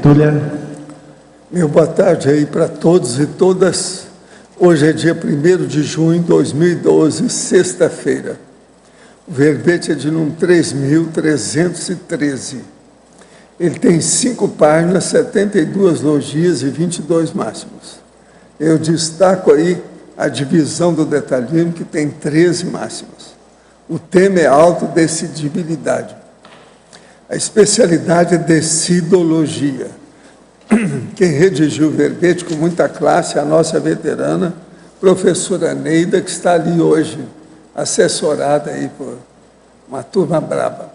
Túlia. Meu boa tarde aí para todos e todas. Hoje é dia 1º de junho de 2012, sexta-feira. O verbete é de número 3.313. Ele tem 5 páginas, 72 logias e 22 máximos. Eu destaco aí a divisão do detalhismo, que tem 13 máximos. O tema é autodecidibilidade. A especialidade é decidologia. Quem redigiu o verbete com muita classe é a nossa veterana, professora Neida, que está ali hoje, assessorada aí por uma turma braba.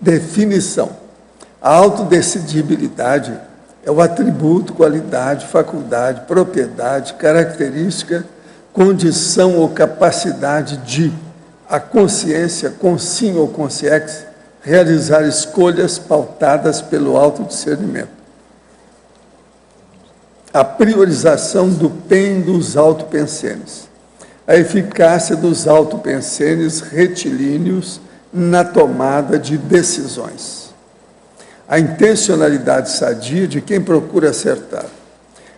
Definição. A autodecidibilidade é o atributo, qualidade, faculdade, propriedade, característica, condição ou capacidade de a consciência, com sim ou com sex, realizar escolhas pautadas pelo autodiscernimento. A priorização do PEN dos autopensenes. A eficácia dos autopensenes retilíneos na tomada de decisões. A intencionalidade sadia de quem procura acertar.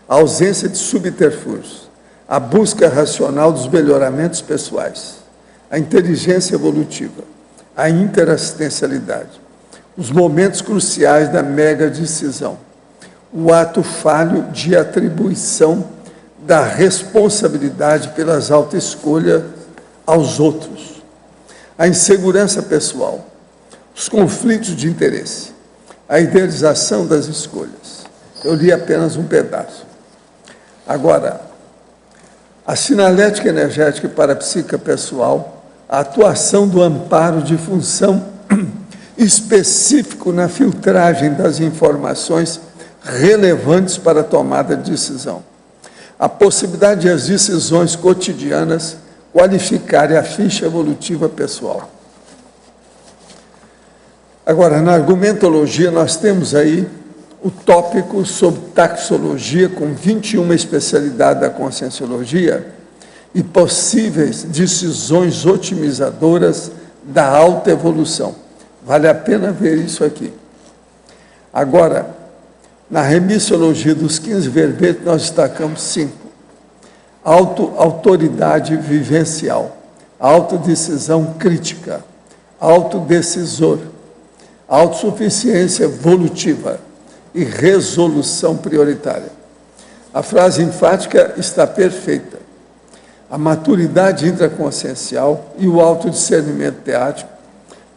A ausência de subterfúgios. A busca racional dos melhoramentos pessoais. A inteligência evolutiva. A interassistencialidade, os momentos cruciais da mega decisão, o ato falho de atribuição da responsabilidade pelas autoescolhas aos outros, a insegurança pessoal, os conflitos de interesse, a idealização das escolhas. Eu li apenas um pedaço. Agora, a sinalética energética e parapsíquica pessoal, a atuação do amparo de função específico na filtragem das informações relevantes para a tomada de decisão. A possibilidade de as decisões cotidianas qualificarem a ficha evolutiva pessoal. Agora, na argumentologia, nós temos aí o tópico sobre taxologia, com 21 especialidades da conscienciologia, e possíveis decisões otimizadoras da alta evolução. Vale a pena ver isso aqui. Agora, na remissiologia dos 15 verbetes, nós destacamos 5. Autoridade vivencial, autodecisão crítica, autodecisor, autossuficiência evolutiva e resolução prioritária. A frase enfática está perfeita. A maturidade intraconsciencial e o autodiscernimento teático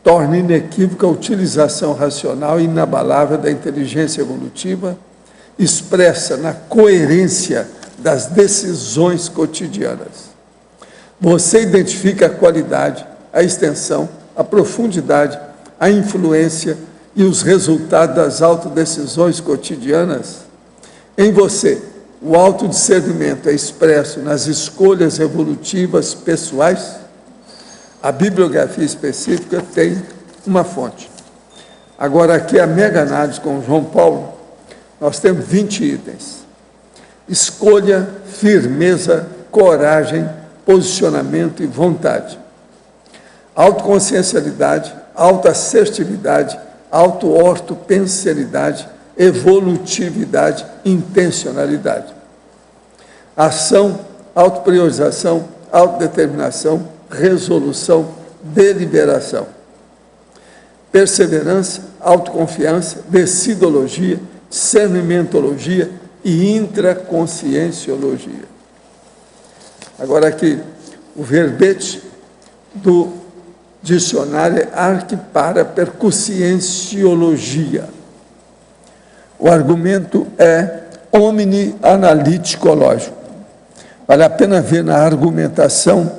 tornam inequívoca a utilização racional e inabalável da inteligência evolutiva, expressa na coerência das decisões cotidianas. Você identifica a qualidade, a extensão, a profundidade, a influência e os resultados das autodecisões cotidianas? Em você, o autodiscernimento é expresso nas escolhas evolutivas pessoais? A bibliografia específica tem uma fonte. Agora, aqui a mega análise com João Paulo, nós temos 20 itens. Escolha, firmeza, coragem, posicionamento e vontade. Autoconsciencialidade, autoassertividade, auto-ortopensialidade, evolutividade, intencionalidade. Ação, autopriorização, autodeterminação, resolução, deliberação. Perseverança, autoconfiança, decidologia, discernimentologia e intraconscienciologia. Agora aqui, o verbete do dicionário é arquiparapercussienciologia. O argumento é omni-analítico-lógico. Vale a pena ver na argumentação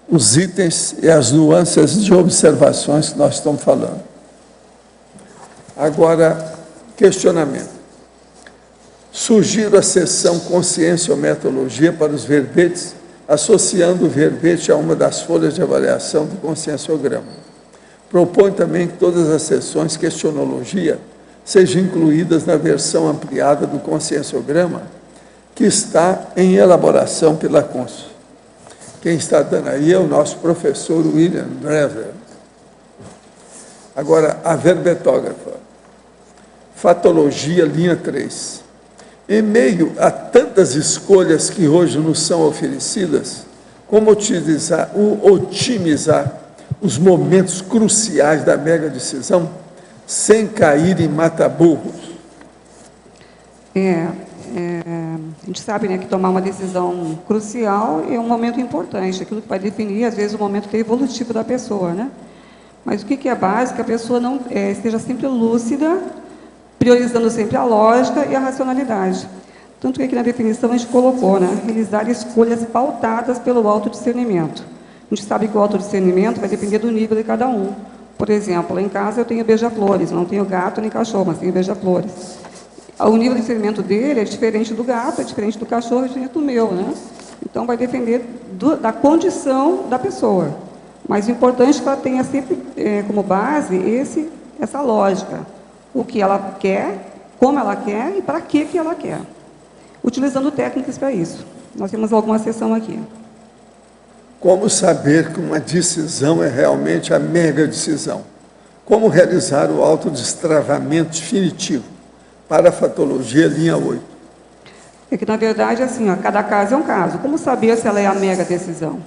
os itens e as nuances de observações que nós estamos falando. Agora, questionamento. Sugiro a seção consciência ou metodologia para os verbetes, associando o verbete a uma das folhas de avaliação do conscienciograma. Propõe também que todas as sessões questionologia sejam incluídas na versão ampliada do conscienciograma, que está em elaboração pela Consul. Quem está dando aí é o nosso professor William Drever. Agora, a verbetógrafa. Fatologia, linha 3. Em meio a tantas escolhas que hoje nos são oferecidas, como otimizar os momentos cruciais da mega decisão sem cair em mata-burros? A gente sabe, né, que tomar uma decisão crucial é um momento importante, aquilo que vai definir, às vezes, o momento evolutivo da pessoa, né? Mas o que é básico? Que a pessoa não esteja sempre lúcida, priorizando sempre a lógica e a racionalidade. Tanto que aqui na definição a gente colocou, né, realizar escolhas pautadas pelo autodiscernimento. A gente sabe que o autodiscernimento vai depender do nível de cada um. Por exemplo, lá em casa eu tenho beija-flores, não tenho gato nem cachorro, mas tenho beija-flores. O nível de discernimento dele é diferente do gato, é diferente do cachorro, é diferente do meu, né? Então vai depender da condição da pessoa. Mas o importante é que ela tenha sempre como base essa lógica. O que ela quer, como ela quer e para que ela quer. Utilizando técnicas para isso. Nós temos alguma seção aqui. Como saber que uma decisão é realmente a mega decisão? Como realizar o autodestravamento definitivo para a fatologia linha 8? É que, na verdade, assim, ó, cada caso é um caso. Como saber se ela é a mega decisão?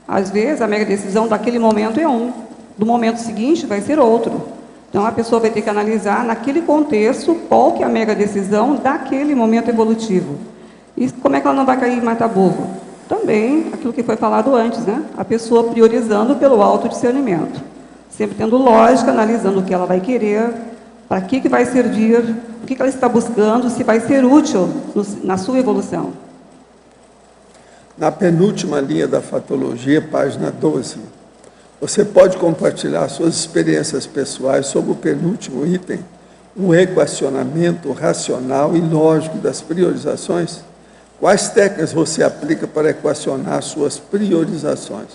Às vezes, a mega decisão daquele momento é um, do momento seguinte vai ser outro. Então, a pessoa vai ter que analisar, naquele contexto, qual que é a mega decisão daquele momento evolutivo. E como é que ela não vai cair em mata-burro? Também, aquilo que foi falado antes, né? A pessoa priorizando pelo autodiscernimento. Sempre tendo lógica, analisando o que ela vai querer, para que vai servir, o que ela está buscando, se vai ser útil na sua evolução. Na penúltima linha da fatologia, página 12, você pode compartilhar suas experiências pessoais sobre o penúltimo item, o equacionamento racional e lógico das priorizações? Quais técnicas você aplica para equacionar suas priorizações?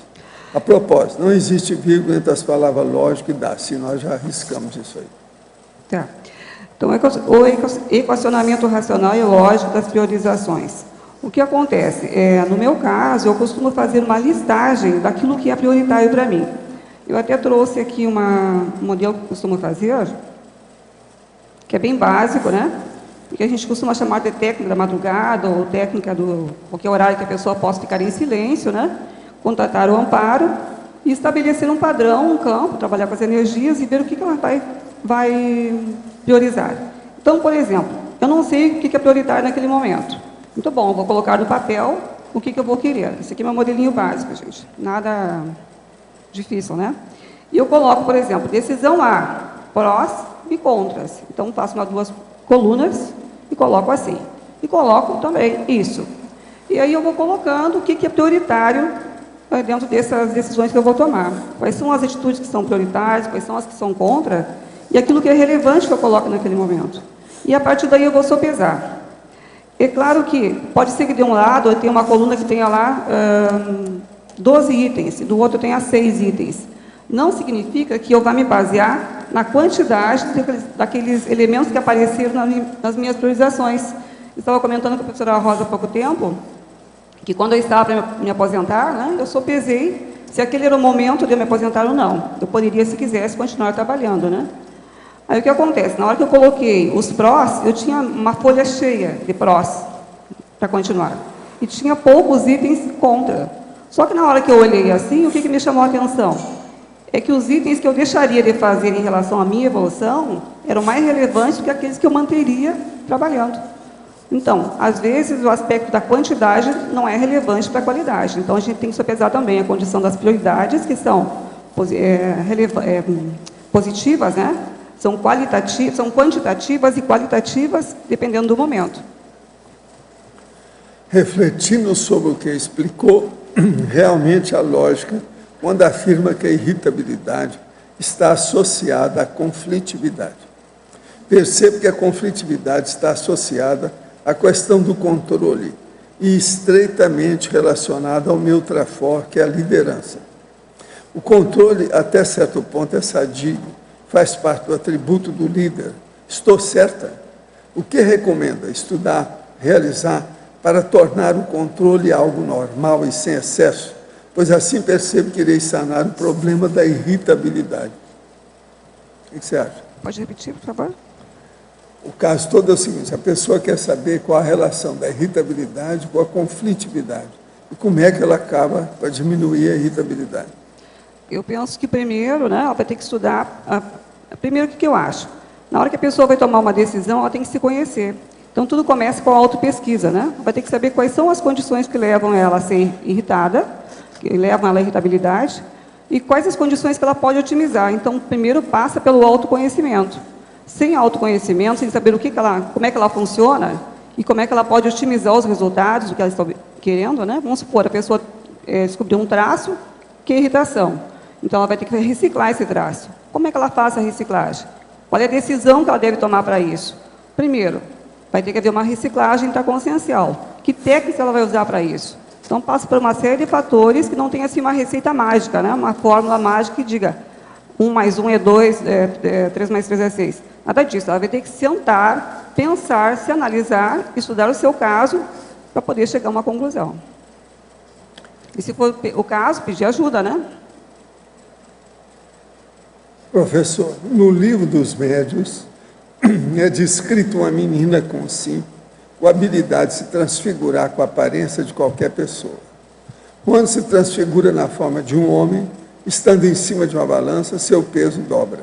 A propósito, não existe vírgula entre as palavras lógico e dá, se nós já arriscamos isso aí. Tá. Então, o equacionamento racional e lógico das priorizações. O que acontece? No meu caso, eu costumo fazer uma listagem daquilo que é prioritário para mim. Eu até trouxe aqui um modelo que eu costumo fazer, que é bem básico, né? Que a gente costuma chamar de técnica da madrugada, ou técnica do qualquer horário que a pessoa possa ficar em silêncio, né? Contratar o amparo e estabelecer um padrão, um campo, trabalhar com as energias e ver o que ela vai priorizar. Então, por exemplo, eu não sei o que é prioritário naquele momento. Muito bom, eu vou colocar no papel o que eu vou querer. Esse aqui é meu modelinho básico, gente. Nada difícil, né? E eu coloco, por exemplo, decisão A, prós e contras. Então, faço duas colunas e coloco assim. E coloco também isso. E aí eu vou colocando o que é prioritário dentro dessas decisões que eu vou tomar. Quais são as atitudes que são prioritárias, quais são as que são contra, e aquilo que é relevante que eu coloco naquele momento. E a partir daí eu vou sopesar. É claro que pode ser que de um lado eu tenha uma coluna que tenha lá 12 itens, e do outro tenha 6 itens. Não significa que eu vá me basear na quantidade daqueles elementos que apareceram nas minhas priorizações. Eu estava comentando com a professora Rosa há pouco tempo, que quando eu estava para me aposentar, né, eu sopesei se aquele era o momento de eu me aposentar ou não. Eu poderia, se quisesse, continuar trabalhando, né? Aí o que acontece? Na hora que eu coloquei os prós, eu tinha uma folha cheia de prós para continuar. E tinha poucos itens contra. Só que na hora que eu olhei assim, o que me chamou a atenção? É que os itens que eu deixaria de fazer em relação à minha evolução eram mais relevantes do que aqueles que eu manteria trabalhando. Então, às vezes, o aspecto da quantidade não é relevante para a qualidade. Então, a gente tem que sopesar também a condição das prioridades, que são positivas, né? São quantitativas e qualitativas, dependendo do momento. Refletindo sobre o que explicou, realmente a lógica, quando afirma que a irritabilidade está associada à conflitividade. Percebo que a conflitividade está associada à questão do controle e estreitamente relacionada ao meu trafor, que é a liderança. O controle, até certo ponto, é sadio, faz parte do atributo do líder. Estou certa? O que recomenda? Estudar, realizar, para tornar o controle algo normal e sem excesso, pois assim percebo que irei sanar o problema da irritabilidade. O que você acha? Pode repetir, por favor? O caso todo é o seguinte: a pessoa quer saber qual a relação da irritabilidade com a conflitividade. E como é que ela acaba para diminuir a irritabilidade? Eu penso que primeiro, né, ela vai ter que estudar. Primeiro, o que eu acho? Na hora que a pessoa vai tomar uma decisão, ela tem que se conhecer. Então, tudo começa com a autopesquisa, né? Vai ter que saber quais são as condições que levam ela a ser irritada, que levam ela à irritabilidade, e quais as condições que ela pode otimizar. Então, primeiro passa pelo autoconhecimento. Sem autoconhecimento, sem saber como é que ela funciona e como é que ela pode otimizar os resultados do que ela está querendo, né? Vamos supor, a pessoa descobriu um traço, que é irritação. Então, ela vai ter que reciclar esse traço. Como é que ela faz a reciclagem? Qual é a decisão que ela deve tomar para isso? Primeiro, vai ter que haver uma reciclagem intraconsciencial. Que técnica ela vai usar para isso? Então, passa por uma série de fatores que não tem assim uma receita mágica, né? Uma fórmula mágica que diga 1 mais 1 é 2, 3 mais 3 é 6. Nada disso. Ela vai ter que sentar, pensar, se analisar, estudar o seu caso para poder chegar a uma conclusão. E se for o caso, pedir ajuda, né? Professor, no livro dos médiuns, é descrito uma menina com habilidade de se transfigurar com a aparência de qualquer pessoa. Quando se transfigura na forma de um homem, estando em cima de uma balança, seu peso dobra.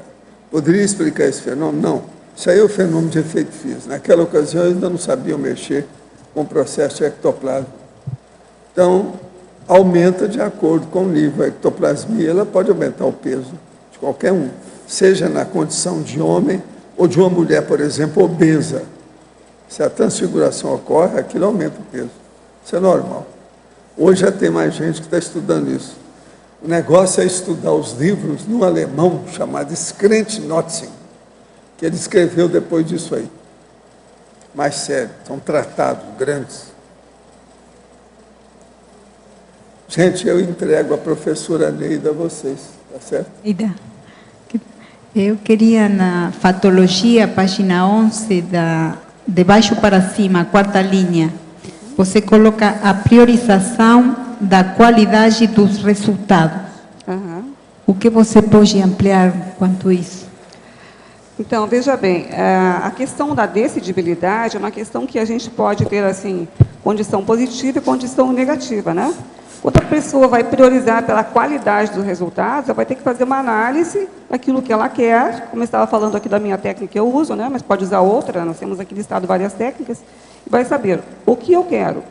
Poderia explicar esse fenômeno? Não. Isso aí é o fenômeno de efeito físico. Naquela ocasião, eles ainda não sabiam mexer com o processo de ectoplasma. Então, aumenta de acordo com o nível. A ectoplasmia, ela pode aumentar o peso de qualquer um, seja na condição de homem ou de uma mulher, por exemplo, obesa. Se a transfiguração ocorre, aquilo aumenta o peso. Isso é normal. Hoje já tem mais gente que está estudando isso. O negócio é estudar os livros de um alemão chamado Skrent Notzing, que ele escreveu depois disso aí. Mais sério, são tratados grandes. Gente, eu entrego a professora Neida a vocês, tá certo? Neida, eu queria na fatologia, página 11, de baixo para cima, quarta linha, você coloca a priorização da qualidade dos resultados. Uhum. O que você pode ampliar quanto a isso? Então, veja bem, a questão da decidibilidade é uma questão que a gente pode ter, assim, condição positiva e condição negativa, né? Quando a pessoa vai priorizar pela qualidade dos resultados, ela vai ter que fazer uma análise daquilo que ela quer, como eu estava falando aqui da minha técnica que eu uso, né? Mas pode usar outra, nós temos aqui listado várias técnicas, e vai saber o que eu quero,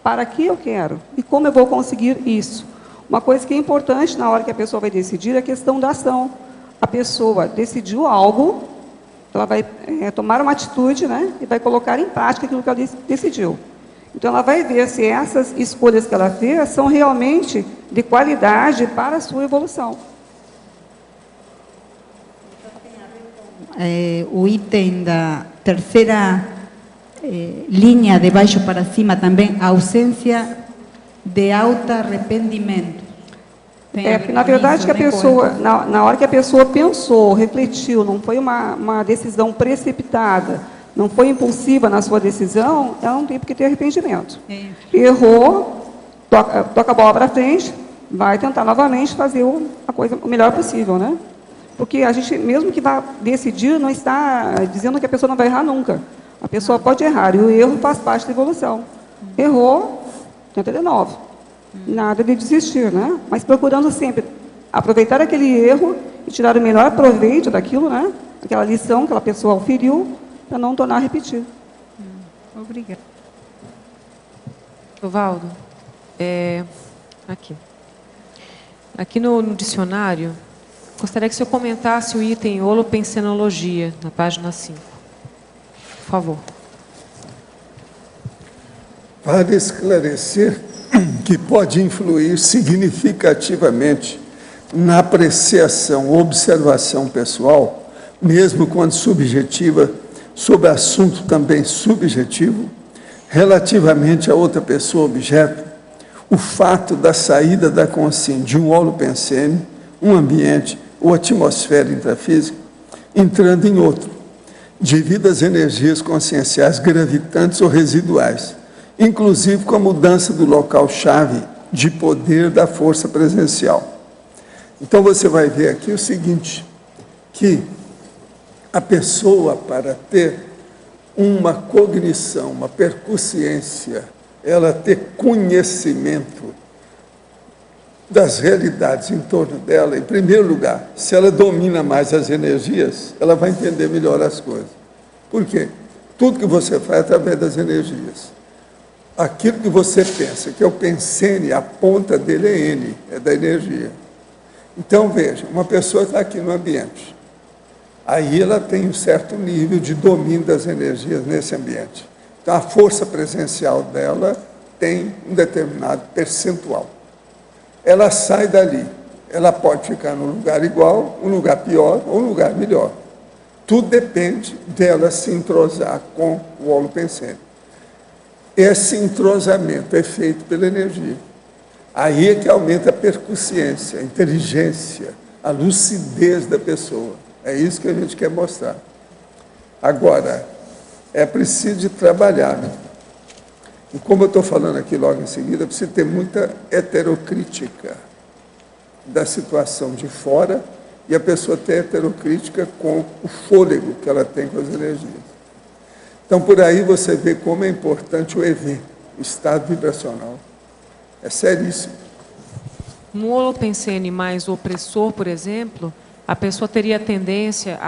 para que eu quero e como eu vou conseguir isso. Uma coisa que é importante na hora que a pessoa vai decidir é a questão da ação. A pessoa decidiu algo, ela vai tomar uma atitude, né, e vai colocar em prática aquilo que ela decidiu. Então, ela vai ver se essas escolhas que ela fez são realmente de qualidade para a sua evolução. O item da terceira linha de baixo para cima também, ausência de auto-arrependimento. Porque, na verdade, que a pessoa, na hora que a pessoa pensou, refletiu, não foi uma decisão precipitada, não foi impulsiva na sua decisão, ela não tem por que ter arrependimento. Errou, toca a bola para frente, vai tentar novamente fazer a coisa o melhor possível, né? Porque a gente, mesmo que vá decidir, não está dizendo que a pessoa não vai errar nunca. A pessoa pode errar, e o erro faz parte da evolução. Errou, tenta de novo. Nada de desistir, né? Mas procurando sempre aproveitar aquele erro e tirar o melhor proveito daquilo, né? Aquela lição que aquela pessoa auferiu, para não tornar a repetir. Obrigada. Valdo, aqui no dicionário, gostaria que o senhor comentasse o item holopensenologia, na página 5. Por favor. Para esclarecer que pode influir significativamente na apreciação ou observação pessoal, mesmo quando subjetiva, sobre assunto também subjetivo, relativamente a outra pessoa objeto, o fato da saída da consciência de um holopensene, um ambiente ou atmosfera intrafísica, entrando em outro, devido às energias conscienciais gravitantes ou residuais, inclusive com a mudança do local-chave de poder da força presencial. Então, você vai ver aqui o seguinte, que a pessoa, para ter uma cognição, uma percussiência, ela ter conhecimento das realidades em torno dela, em primeiro lugar, se ela domina mais as energias, ela vai entender melhor as coisas. Por quê? Tudo que você faz é através das energias. Aquilo que você pensa, que é o pensene, a ponta dele é N, é da energia. Então, veja, uma pessoa está aqui no ambiente, aí ela tem um certo nível de domínio das energias nesse ambiente. Então, a força presencial dela tem um determinado percentual. Ela sai dali, ela pode ficar num lugar igual, um lugar pior ou um lugar melhor. Tudo depende dela se entrosar com o holopensene. Esse entrosamento é feito pela energia. Aí é que aumenta a percussiência, a inteligência, a lucidez da pessoa. É isso que a gente quer mostrar. Agora, é preciso de trabalhar, né? E como eu estou falando aqui logo em seguida, precisa ter muita heterocrítica da situação de fora e a pessoa ter heterocrítica com o fôlego que ela tem com as energias. Então, por aí você vê como é importante o EV, o estado vibracional. É seríssimo. No holopensene mais opressor, por exemplo, a pessoa teria tendência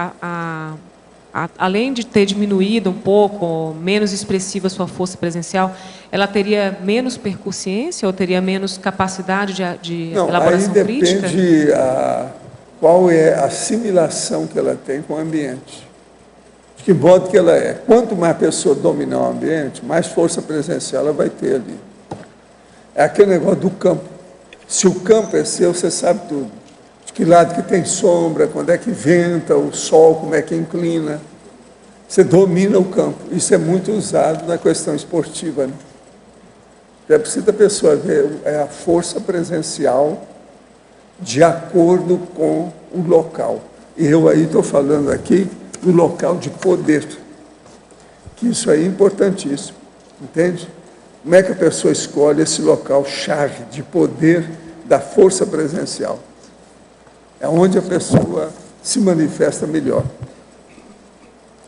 além de ter diminuído um pouco, menos expressiva a sua força presencial, ela teria menos percussiência ou teria menos capacidade de elaboração crítica? Aí depende qual é a assimilação que ela tem com o ambiente. De que modo que ela é. Quanto mais a pessoa dominar o ambiente, mais força presencial ela vai ter ali. É aquele negócio do campo. Se o campo é seu, você sabe tudo. De que lado que tem sombra, quando é que venta, o sol, como é que inclina. Você domina o campo. Isso é muito usado na questão esportiva, né? É preciso a pessoa ver a força presencial de acordo com o local. E eu aí estou falando aqui do local de poder, que isso aí é importantíssimo, entende? Como é que a pessoa escolhe esse local-chave de poder da força presencial? É onde a pessoa se manifesta melhor.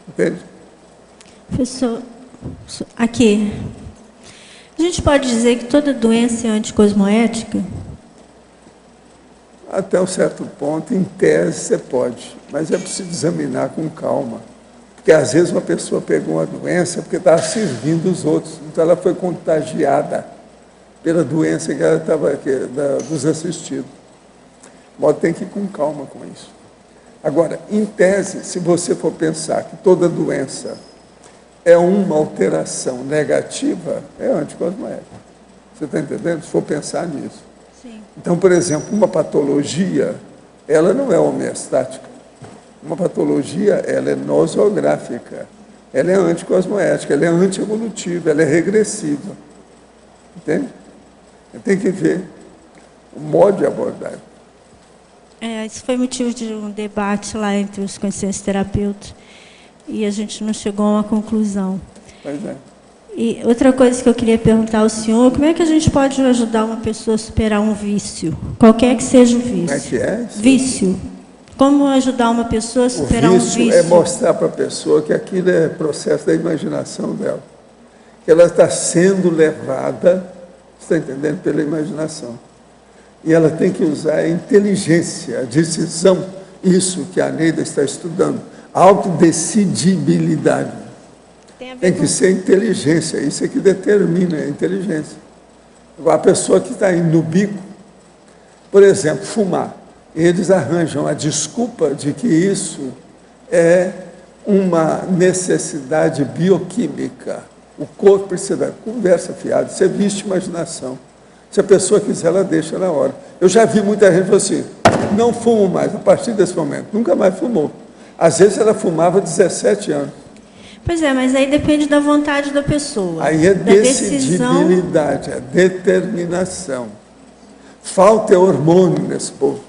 Entende? Professor, aqui, a gente pode dizer que toda doença é anticosmoética? Até um certo ponto, em tese, você pode, mas é preciso examinar com calma. Porque às vezes uma pessoa pegou uma doença porque estava servindo os outros, então ela foi contagiada pela doença que ela estava dos assistidos. De modo que tem que ir com calma com isso. Agora, em tese, se você for pensar que toda doença é uma alteração negativa, é anticosmoética. Você está entendendo? Se for pensar nisso. Sim. Então, por exemplo, uma patologia, ela não é homeostática. Uma patologia, ela é nosográfica. Ela é anticosmoética, ela é antievolutiva, ela é regressiva. Entende? Tem que ver o modo de abordagem. Isso foi motivo de um debate lá entre os consciências terapeutas e a gente não chegou a uma conclusão. Pois é. E outra coisa que eu queria perguntar ao senhor, como é que a gente pode ajudar uma pessoa a superar um vício? Qualquer que seja o vício. Como é que é? Vício. Como ajudar uma pessoa a superar um vício? O vício é mostrar para a pessoa que aquilo é processo da imaginação dela. Que ela está sendo levada, está entendendo, pela imaginação. E ela tem que usar a inteligência, a decisão, isso que a Neida está estudando, a autodecidibilidade. Tem que ser inteligência, isso é que determina a inteligência. Agora, a pessoa que está indo no bico, por exemplo, fumar, eles arranjam a desculpa de que isso é uma necessidade bioquímica. O corpo precisa, conversa fiada, isso é vício de imaginação. Se a pessoa quiser, ela deixa na hora. Eu já vi muita gente falando assim, não fumo mais, a partir desse momento, nunca mais fumou. Às vezes ela fumava 17 anos. Pois é, mas aí depende da vontade da pessoa. Aí é da decisão. decidibilidade, é determinação. Falta hormônio nesse povo.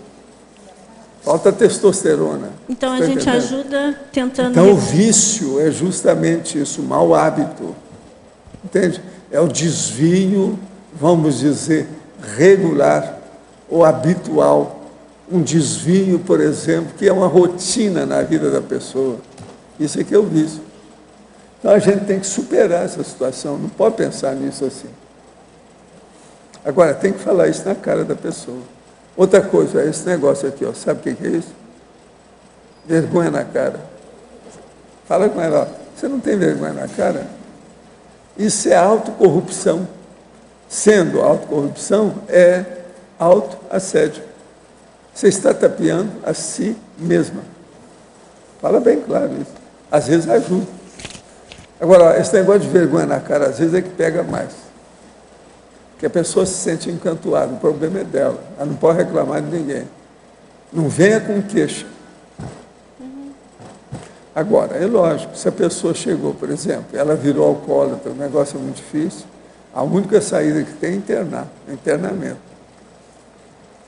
Falta testosterona. Então a Tá gente entendendo? ajuda tentando... Então o vício é justamente isso, o mau hábito. Entende? É o desvio, vamos dizer, regular ou habitual. Um desvio, por exemplo, que é uma rotina na vida da pessoa. Isso é que é o vício. Então a gente tem que superar essa situação, não pode pensar nisso assim. Agora, tem que falar isso na cara da pessoa. Outra coisa, esse negócio aqui, ó, sabe o que é isso? Vergonha na cara. Fala com ela, ó, você não tem vergonha na cara? Isso é autocorrupção. Sendo autocorrupção, é autoassédio. Você está tapeando a si mesma. Fala bem claro isso. Às vezes ajuda. Agora, ó, esse negócio de vergonha na cara, às vezes é que pega mais. Porque a pessoa se sente encantoada, o problema é dela. Ela não pode reclamar de ninguém. Não venha com queixa. Agora, é lógico, se a pessoa chegou, por exemplo, ela virou alcoólatra, o negócio é muito difícil, a única saída que tem é internar, é internamento.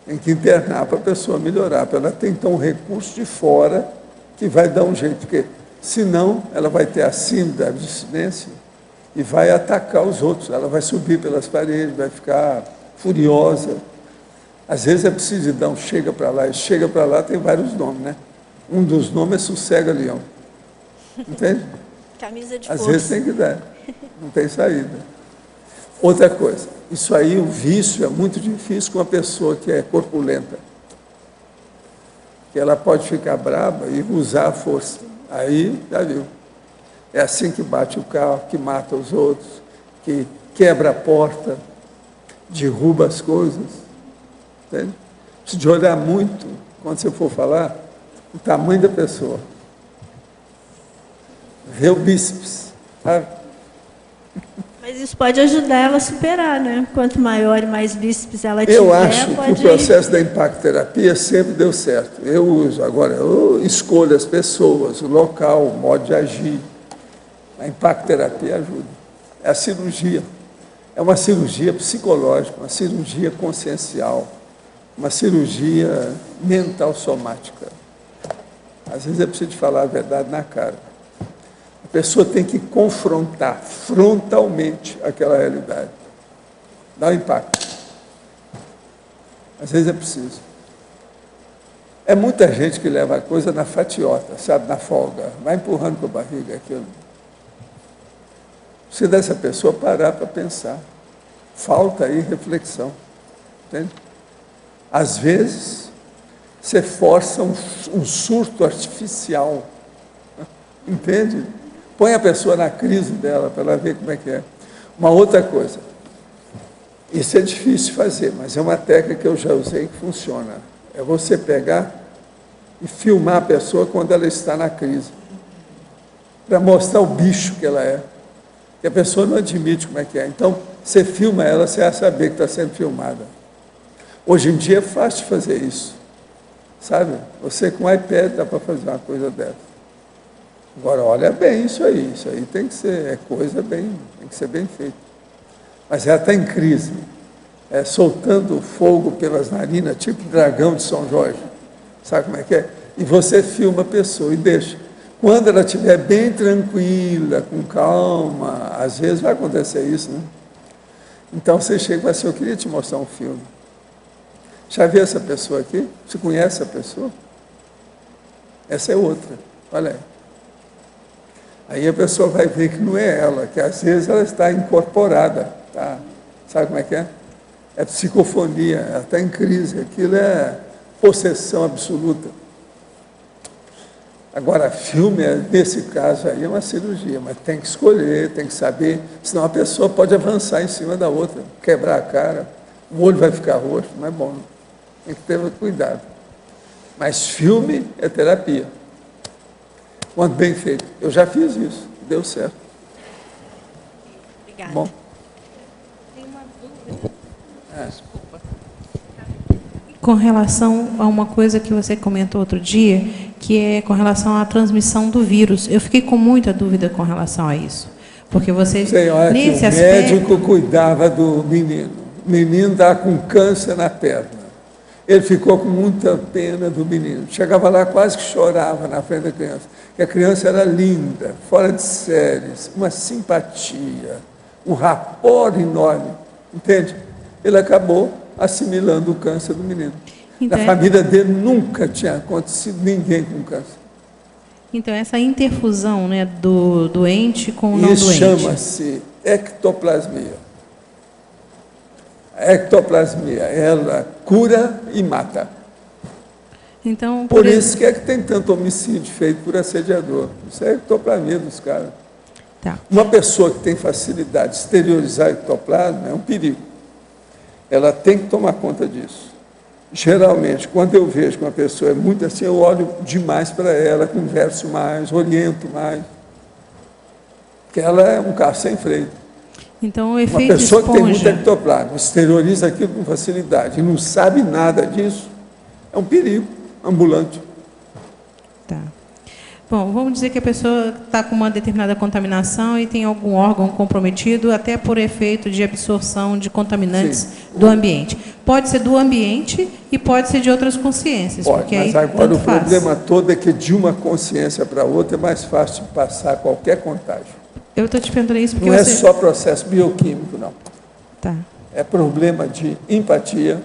Tem que internar para a pessoa melhorar, para ela ter então um recurso de fora que vai dar um jeito, porque senão ela vai ter a síndrome da abstinência e vai atacar os outros, ela vai subir pelas paredes, vai ficar furiosa. Às vezes é preciso de dar um chega para lá, e chega para lá tem vários nomes, né? Um dos nomes é sossega-leão. Entende? Camisa de Às força. vezes tem que dar, não tem saída. Outra coisa, isso aí, o vício é muito difícil com uma pessoa que é corpulenta. Que ela pode ficar braba e usar a força. Aí, já viu. É assim que bate o carro, que mata os outros, que quebra a porta, derruba as coisas. Entende? Precisa de olhar muito, quando você for falar, o tamanho da pessoa. Vê o bíceps, sabe? Mas isso pode ajudar ela a superar, né? Quanto maior e mais bíceps ela tiver, Eu acho que pode... o processo da impactoterapia sempre deu certo. Eu uso. Agora, eu escolho as pessoas, o local, o modo de agir. A impactoterapia ajuda. É a cirurgia. É uma cirurgia psicológica, uma cirurgia consciencial, uma cirurgia mental somática. Às vezes é preciso falar a verdade na cara. A pessoa tem que confrontar frontalmente aquela realidade. Dá um impacto. Às vezes é preciso. É muita gente que leva a coisa na fatiota, sabe, na folga. Vai empurrando com a barriga aquilo. Você dessa pessoa parar para pensar. Falta aí reflexão. Entende? Às vezes, você força um surto artificial. Entende? Põe a pessoa na crise dela para ela ver como é que é. Uma outra coisa. Isso é difícil fazer, mas é uma técnica que eu já usei que funciona. É você pegar e filmar a pessoa quando ela está na crise. Para mostrar o bicho que ela é. Que a pessoa não admite como é que é. Então, você filma ela, você vai saber que está sendo filmada. Hoje em dia é fácil de fazer isso. Sabe? Você com o iPad dá para fazer uma coisa dessa. Agora, olha bem isso aí tem que ser, é coisa bem, tem que ser bem feita. Mas ela está em crise, soltando fogo pelas narinas, tipo dragão de São Jorge. Sabe como é que é? E você filma a pessoa e deixa. Quando ela estiver bem tranquila, com calma, às vezes vai acontecer isso, né? Então você chega e fala assim, eu queria te mostrar um filme. Já viu essa pessoa aqui? Você conhece a pessoa? Essa é outra, olha aí. Aí a pessoa vai ver que não é ela, que às vezes ela está incorporada, tá? Sabe como é que é? É psicofonia, ela está em crise, aquilo é possessão absoluta. Agora, filme, nesse caso aí, é uma cirurgia, mas tem que escolher, tem que saber, senão a pessoa pode avançar em cima da outra, quebrar a cara, o olho vai ficar roxo, não é bom, tem que ter cuidado. Mas filme é terapia. Quando bem feito. Eu já fiz isso, deu certo. Obrigada. Bom. Tem uma dúvida. Desculpa. Com relação a uma coisa que você comentou outro dia, que é com relação à transmissão do vírus. Eu fiquei com muita dúvida com relação a isso. Porque você, Senhora, nesse que o aspecto... médico cuidava do menino. O menino estava com câncer na perna. Ele ficou com muita pena do menino. Chegava lá, quase que chorava na frente da criança. Porque a criança era linda, fora de séries, uma simpatia, um rapport enorme. Entende? Ele acabou assimilando o câncer do menino. Então, Na família dele nunca tinha acontecido ninguém com câncer. Então, essa interfusão, né, do doente com o não Isso doente. chama-se ectoplasmia. A ectoplasmia, ela cura e mata. Então, Por isso que é que tem tanto homicídio feito por assediador. Isso é ectoplasmia dos caras. Tá. Uma pessoa que tem facilidade de exteriorizar ectoplasma é um perigo. Ela tem que tomar conta disso. Geralmente, quando eu vejo que uma pessoa é muito assim, eu olho demais para ela, converso mais, oriento mais. Porque ela é um carro sem freio. Então, o Uma efeito pessoa que tem muito esponja. ectoplasma, exterioriza aquilo com facilidade e não sabe nada disso, é um perigo ambulante. Tá. Bom, vamos dizer que a pessoa está com uma determinada contaminação e tem algum órgão comprometido, até por efeito de absorção de contaminantes do ambiente. Pode ser do ambiente e pode ser de outras consciências. Pode, porque mas aí agora tanto o faz. problema todo é que de uma consciência para outra é mais fácil de passar qualquer contágio. Eu estou te perguntando isso porque Não é você... só processo bioquímico, não. Tá. É problema de empatia,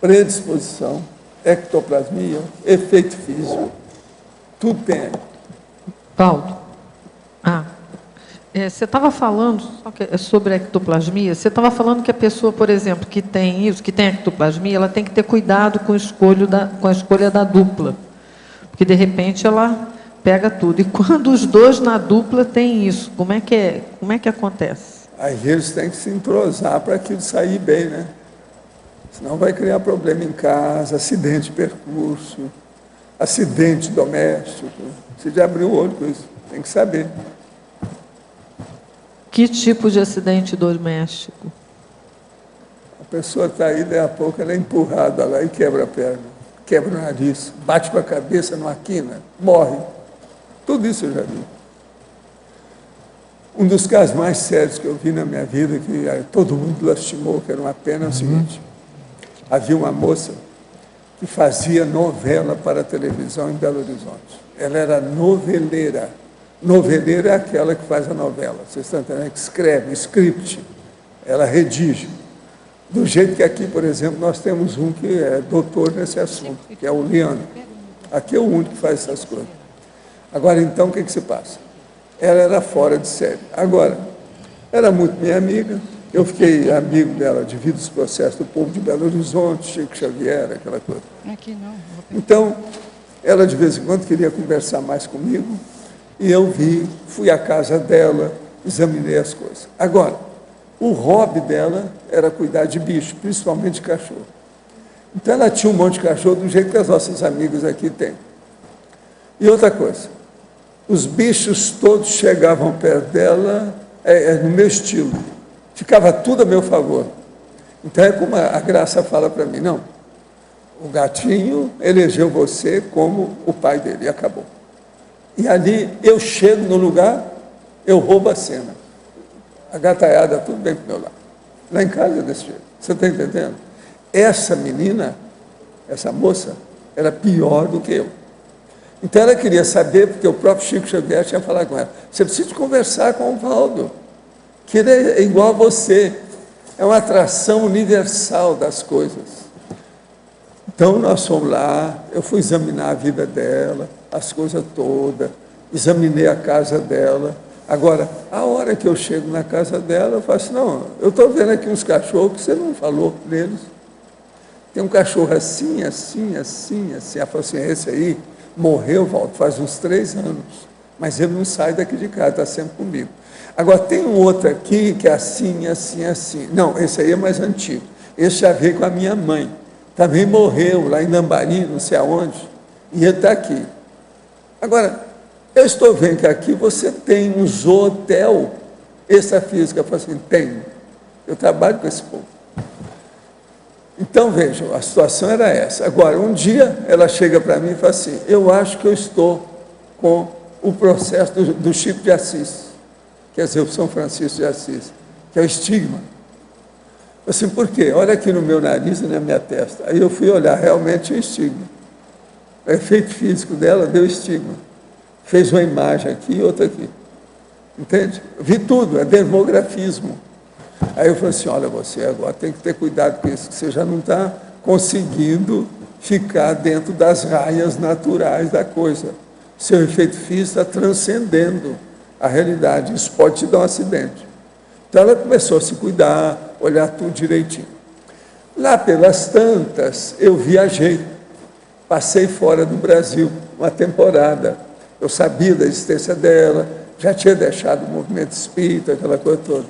predisposição, ectoplasmia, efeito físico. Tudo tem aí. Paulo, você estava falando sobre a ectoplasmia, você estava falando que a pessoa, por exemplo, que tem isso, que tem ectoplasmia, ela tem que ter cuidado com a escolha da dupla, porque de repente ela pega tudo. E quando os dois na dupla têm isso, como é que acontece? Aí eles têm que se entrosar para aquilo sair bem, né? Senão vai criar problema em casa, acidente de percurso, acidente doméstico. Você já abriu o olho com isso, tem que saber. Que tipo de acidente doméstico? A pessoa está aí, daí a pouco ela é empurrada lá e quebra a perna, quebra o nariz, bate com a cabeça numa quina, morre. Tudo isso eu já vi. Um dos casos mais sérios que eu vi na minha vida, que todo mundo lastimou, que era uma pena, é o seguinte. Havia uma moça que fazia novela para a televisão em Belo Horizonte. Ela era noveleira. Noveleira é aquela que faz a novela. Vocês estão entendendo? Que escreve, script. Ela redige. Do jeito que aqui, por exemplo, nós temos um que é doutor nesse assunto, que é o Leandro. Aqui é o único que faz essas coisas. Agora, então, o que se passa? Ela era fora de série. Agora, era muito minha amiga. Eu fiquei amigo dela devido aos processos do povo de Belo Horizonte, Chico Xavier, aquela coisa. Aqui não. Então, ela de vez em quando queria conversar mais comigo, e eu fui à casa dela, examinei as coisas. Agora, o hobby dela era cuidar de bicho, principalmente de cachorro. Então, ela tinha um monte de cachorro do jeito que as nossas amigas aqui têm. E outra coisa, os bichos todos chegavam perto dela, no meu estilo. Ficava tudo a meu favor. Então é como a Graça fala para mim, não, o gatinho elegeu você como o pai dele, e acabou. E ali eu chego no lugar, eu roubo a cena. A gataiada, tudo bem para o meu lado. Lá em casa é desse jeito. Você está entendendo? Essa menina, essa moça, era pior do que eu. Então ela queria saber, porque o próprio Chico Xavier tinha falado com ela, você precisa conversar com o Valdo, que ele é igual a você, é uma atração universal das coisas. Então nós fomos lá, eu fui examinar a vida dela, as coisas todas, examinei a casa dela. Agora, a hora que eu chego na casa dela, eu falo assim, não, eu estou vendo aqui uns cachorros que você não falou deles. Tem um cachorro assim, assim, assim, assim. Ela falou assim, esse aí morreu, Valdo, faz uns 3 anos, mas ele não sai daqui de casa, está sempre comigo. Agora, tem um outro aqui que é assim, assim, assim. Não, esse aí é mais antigo. Esse já veio com a minha mãe. Também morreu lá em Lambari, não sei aonde, e ele está aqui. Agora, eu estou vendo que aqui você tem um zoohotel extrafísico. Eu falo assim, tem. Eu trabalho com esse povo. Então, vejam, a situação era essa. Agora, um dia, ela chega para mim e fala assim, eu acho que eu estou com o processo do Chico de Assis, quer dizer, o São Francisco de Assis, que é o estigma. Assim, por quê? Olha aqui no meu nariz e na minha testa. Aí eu fui olhar, realmente o estigma. O efeito físico dela deu estigma. Fez uma imagem aqui e outra aqui. Entende? Vi tudo, é dermografismo. Aí eu falei assim, olha, você agora tem que ter cuidado com isso, que você já não está conseguindo ficar dentro das raias naturais da coisa. Seu efeito físico está transcendendo a realidade. Isso pode te dar um acidente. Então ela começou a se cuidar, olhar tudo direitinho. Lá pelas tantas, eu viajei. Passei fora do Brasil uma temporada. Eu sabia da existência dela, já tinha deixado o movimento espírita, aquela coisa toda.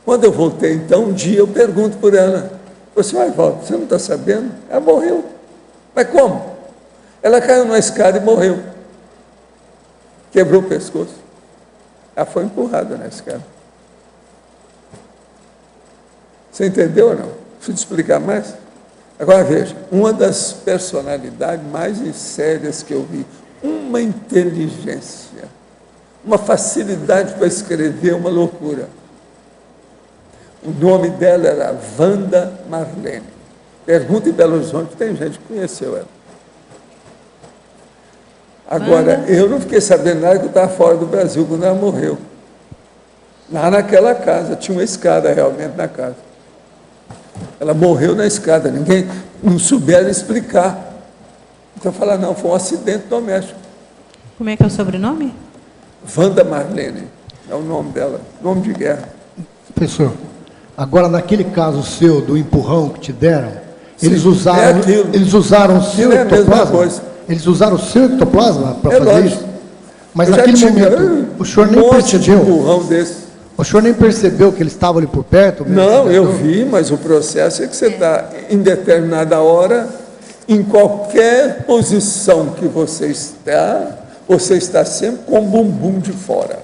Quando eu voltei, então, um dia eu pergunto por ela. Você vai, Walter, você não está sabendo? Ela morreu. Mas como? Ela caiu numa escada e morreu. Quebrou o pescoço. Ela foi empurrada na escada. Você entendeu ou não? Deixa eu te explicar mais. Agora veja, uma das personalidades mais sérias que eu vi, uma inteligência, uma facilidade para escrever, uma loucura. O nome dela era Wanda Marlene. Pergunta em Belo Horizonte, tem gente que conheceu ela. Agora, eu não fiquei sabendo nada que eu estava fora do Brasil quando ela morreu. Lá naquela casa, tinha uma escada realmente na casa. Ela morreu na escada, ninguém não souberam explicar. Então falaram, não, foi um acidente doméstico. Como é que é o sobrenome? Wanda Marlene, é o nome dela, nome de guerra. Professor, agora naquele caso seu, do empurrão que te deram, Sim, eles usaram o seu é a mesma ectoplasma? coisa. Eles usaram o seu ectoplasma para fazer lógico. isso? Mas Eu já naquele tive momento, o senhor nem um monte de percebeu? empurrão desse. O senhor nem percebeu que eles estavam ali por perto? Não, eu vi, mas o processo é que você está em determinada hora, em qualquer posição que você está sempre com o bumbum de fora.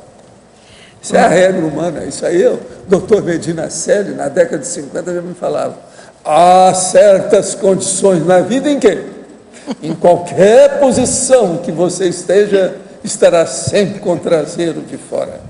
Isso é a regra humana. Isso aí, o doutor Medina Celi, na década de 50, já me falava. Há certas condições na vida em que, em qualquer posição que você esteja, estará sempre com o traseiro de fora.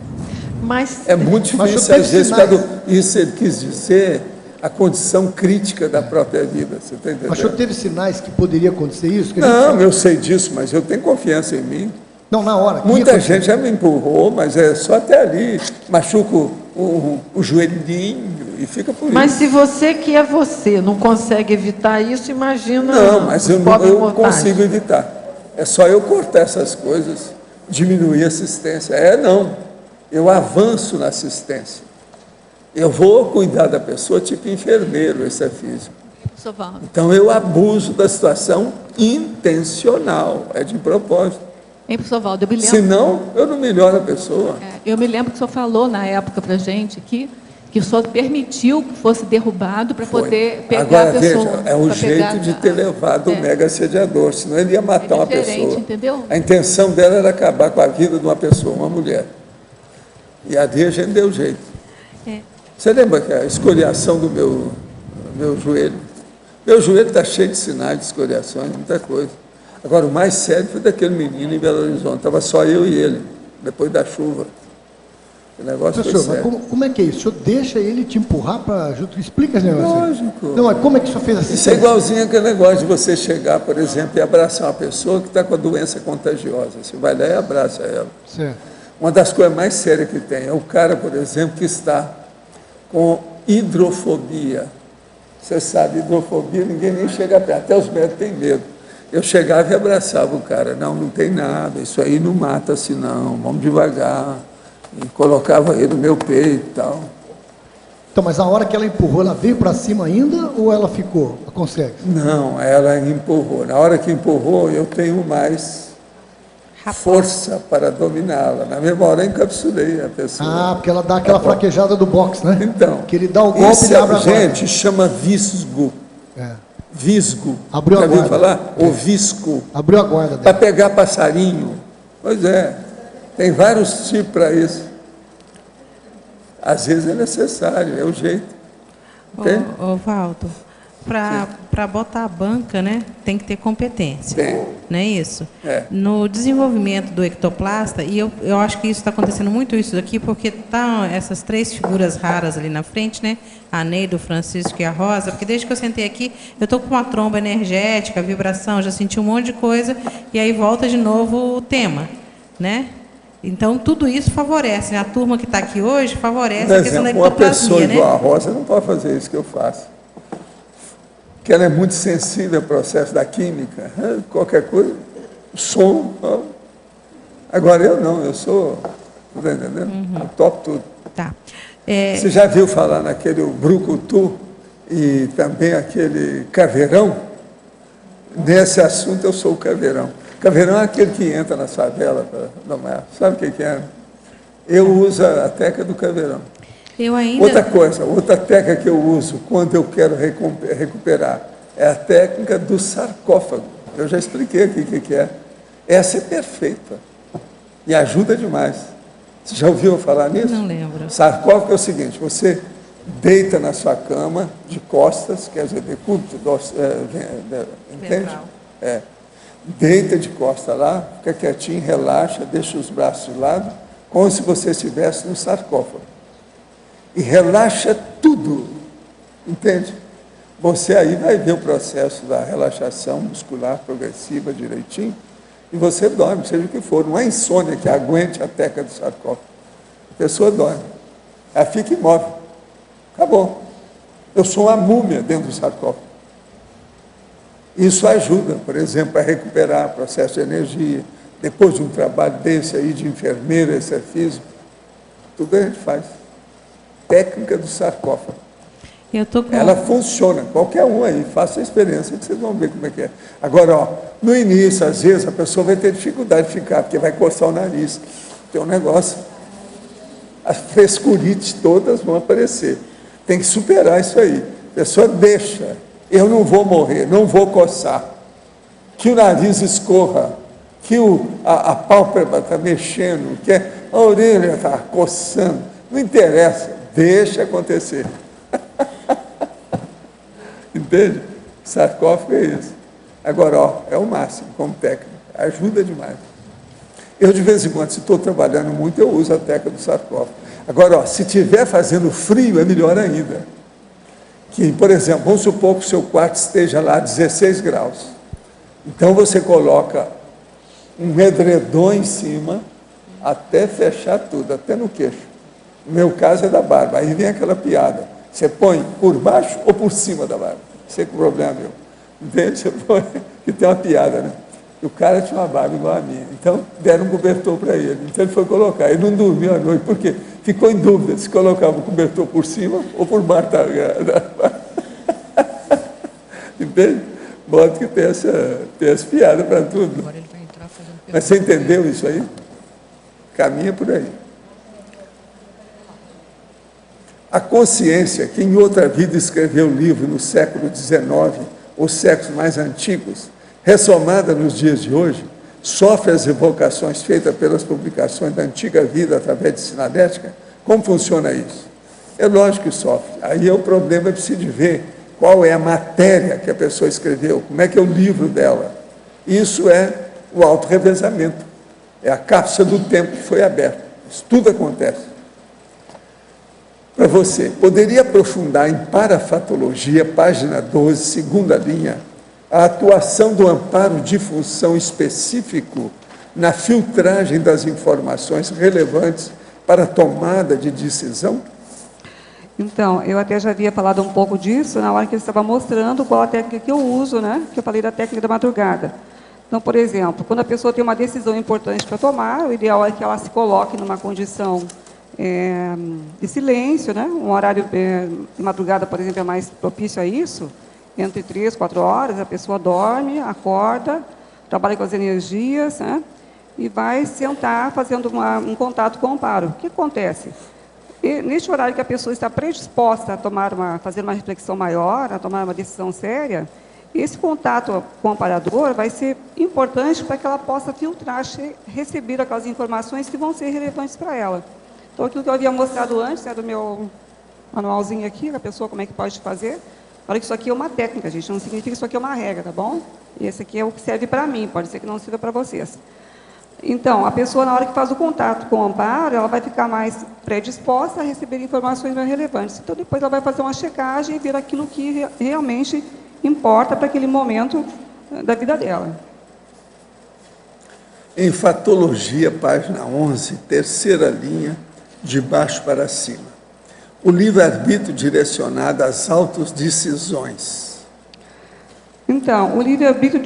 Mas É muito Mas difícil, eu às vezes, tenho quando isso ele quis dizer, a condição crítica da própria vida. Você está entendendo? Mas o senhor teve sinais que poderia acontecer isso? Que Não, eu sei disso, mas eu tenho confiança em mim. Não, na hora. que ia Muita acontecer. gente já me empurrou, mas é só até ali. Machuca o joelhinho e fica por Mas isso. se você que é você não consegue evitar isso, imagina Não, mas os eu pobres mortais. consigo evitar. É só eu cortar essas coisas, diminuir a assistência. Não. Eu avanço na assistência. Eu vou cuidar da pessoa tipo enfermeiro, esse é físico. Professor Walter. Então eu abuso da situação intencional, é de propósito. Hein, professor Walter, eu me lembro. Senão, eu não melhoro a pessoa. Eu me lembro que o senhor falou na época para a gente aqui que o senhor permitiu que fosse derrubado para Foi. poder pegar Agora, a pessoa. veja, é o pra jeito pegar de a- ter levado o mega assediador, senão ele ia matar uma diferente, pessoa. entendeu? A intenção dela era acabar com a vida de uma pessoa, uma mulher. E ali a gente deu jeito. É. Você lembra que a escoriação do meu joelho? Meu joelho está cheio de sinais de escoriações, muita coisa. Agora, o mais sério foi daquele menino em Belo Horizonte. Estava só eu e ele, depois da chuva. O negócio foi Professor, mas sério. como é que é isso? O senhor deixa ele te empurrar para junto? Explica esse negócio aí. Lógico. Não, mas como é que o senhor fez assim? Isso é igualzinho aquele negócio de você chegar, por exemplo, e abraçar uma pessoa que está com a doença contagiosa. Você vai lá e abraça ela. Certo. Uma das coisas mais sérias que tem é o cara, por exemplo, que está com hidrofobia. Você sabe, hidrofobia, ninguém nem chega perto, até os médicos têm medo. Eu chegava e abraçava o cara. Não tem nada, isso aí não mata assim não, vamos devagar. E colocava ele no meu peito e tal. Então, mas a hora que ela empurrou, ela veio para cima ainda ou ela ficou? Consegue? Não, ela empurrou. Na hora que empurrou, eu tenho mais força para dominá-la. Na mesma hora, eu encapsulei a pessoa. Ah, porque ela dá aquela fraquejada do boxe, né? Então, Que ele dá o golpe isso e abre a guarda. gente chama visgo. É. Visgo. Abriu Já a ouviu guarda. falar? O visco. Abriu a guarda Para dela. pegar passarinho. Pois é. Tem vários tipos para isso. Às vezes é necessário, é o jeito. Entende? Ô Valdo, para botar a banca, né, tem que ter competência. Tem. Não é isso? É. No desenvolvimento do ectoplasta, e eu acho que isso está acontecendo muito isso daqui, porque tá essas três figuras raras ali na frente, né? A Neide, o Francisco e a Rosa, porque desde que eu sentei aqui, eu estou com uma tromba energética, vibração, já senti um monte de coisa, e aí volta de novo o tema, né? Então, tudo isso favorece, né? A turma que está aqui hoje favorece Por a questão da exemplo, uma pessoa ectoplasmia, igual né? a Rosa não pode fazer isso que eu faço. Porque ela é muito sensível ao processo da química. Qualquer coisa, som, ó, Agora, eu não, eu sou, tá entendendo? Eu topo tudo. Tá. Você já viu falar naquele brucutu e também aquele caveirão? Nesse assunto eu sou o caveirão. Caveirão é aquele que entra na favela para domar. Sabe o que é? Eu uso a técnica do caveirão. Eu ainda... Outra coisa, outra técnica que eu uso quando eu quero recuperar é a técnica do sarcófago. Eu já expliquei aqui o que é. Essa é perfeita e ajuda demais. Você já ouviu falar nisso? Não lembro. Sarcófago é o seguinte, você deita na sua cama de costas, quer dizer, decúbito, entende? Deita de costas lá, fica quietinho, relaxa, deixa os braços de lado, como se você estivesse no sarcófago. E relaxa tudo, entende? Você aí vai ver o processo da relaxação muscular progressiva direitinho, e você dorme, seja o que for. Não é insônia que aguente a técnica do sarcófago. A pessoa dorme, ela fica imóvel. Acabou. Eu sou uma múmia dentro do sarcófago. Isso ajuda, por exemplo, a recuperar o processo de energia. Depois de um trabalho desse aí, de enfermeira, esse é físico, tudo a gente faz. Técnica do sarcófago. Ela funciona, qualquer um aí, faça a experiência que vocês vão ver como é que é. Agora, ó, no início, às vezes, a pessoa vai ter dificuldade de ficar, porque vai coçar o nariz. Tem um negócio, as frescurites todas vão aparecer. Tem que superar isso aí. A pessoa deixa, eu não vou morrer, não vou coçar. Que o nariz escorra, que a pálpebra está mexendo, que a orelha está coçando. Não interessa, deixa acontecer. Entende? Sarcófago é isso. Agora, ó, é o máximo como técnica. Ajuda demais. Eu, de vez em quando, se estou trabalhando muito, eu uso a técnica do sarcófago. Agora, ó, se estiver fazendo frio, é melhor ainda. Que, por exemplo, vamos supor que o seu quarto esteja lá a 16 graus. Então, você coloca um edredom em cima, até fechar tudo, até no queixo. No meu caso é da barba. Aí vem aquela piada. Você põe por baixo ou por cima da barba? Sei que o problema é meu. Entende? Você põe, que tem uma piada, né? O cara tinha uma barba igual a minha. Então, deram um cobertor para ele. Então, ele foi colocar. Ele não dormiu à noite. Por quê? Ficou em dúvida se colocava o cobertor por cima ou por baixo da barba. Entende? Bota que tem essa piada para tudo. Agora ele vai entrar fazendo pergunta. Mas você entendeu isso aí? Caminha por aí. A consciência, que em outra vida escreveu o livro no século XIX, os séculos mais antigos, ressomada nos dias de hoje, sofre as evocações feitas pelas publicações da antiga vida através de sinalética? Como funciona isso? É lógico que sofre. Aí é o problema, é preciso ver qual é a matéria que a pessoa escreveu, como é que é o livro dela. Isso é o autorrevezamento. É a cápsula do tempo que foi aberta. Isso tudo acontece. Para você, poderia aprofundar em Parafatologia, página 12, segunda linha, a atuação do amparo de função específico na filtragem das informações relevantes para a tomada de decisão? Então, eu até já havia falado um pouco disso na hora que eu estava mostrando qual a técnica que eu uso, né? Que eu falei da técnica da madrugada. Então, por exemplo, quando a pessoa tem uma decisão importante para tomar, o ideal é que ela se coloque numa condição de silêncio, né? Um horário de madrugada, por exemplo, é mais propício a isso. Entre 3 e 4 horas, a pessoa dorme, acorda, trabalha com as energias, né? E vai sentar fazendo um contato com o amparo. O que acontece? E, neste horário que a pessoa está predisposta a fazer uma reflexão maior, a tomar uma decisão séria, esse contato com o amparador vai ser importante para que ela possa filtrar, receber aquelas informações que vão ser relevantes para ela. Então, aquilo que eu havia mostrado antes, do meu manualzinho aqui, da pessoa como é que pode fazer. Olha que isso aqui é uma técnica, gente, não significa que isso aqui é uma regra, tá bom? E esse aqui é o que serve para mim, pode ser que não sirva para vocês. Então, a pessoa, na hora que faz o contato com o amparo, ela vai ficar mais predisposta a receber informações mais relevantes. Então, depois ela vai fazer uma checagem e ver aquilo que realmente importa para aquele momento da vida dela. Em Fatologia, página 11, terceira linha, de baixo para cima. O livre-arbítrio direcionado às autodecisões. Então, o livre-arbítrio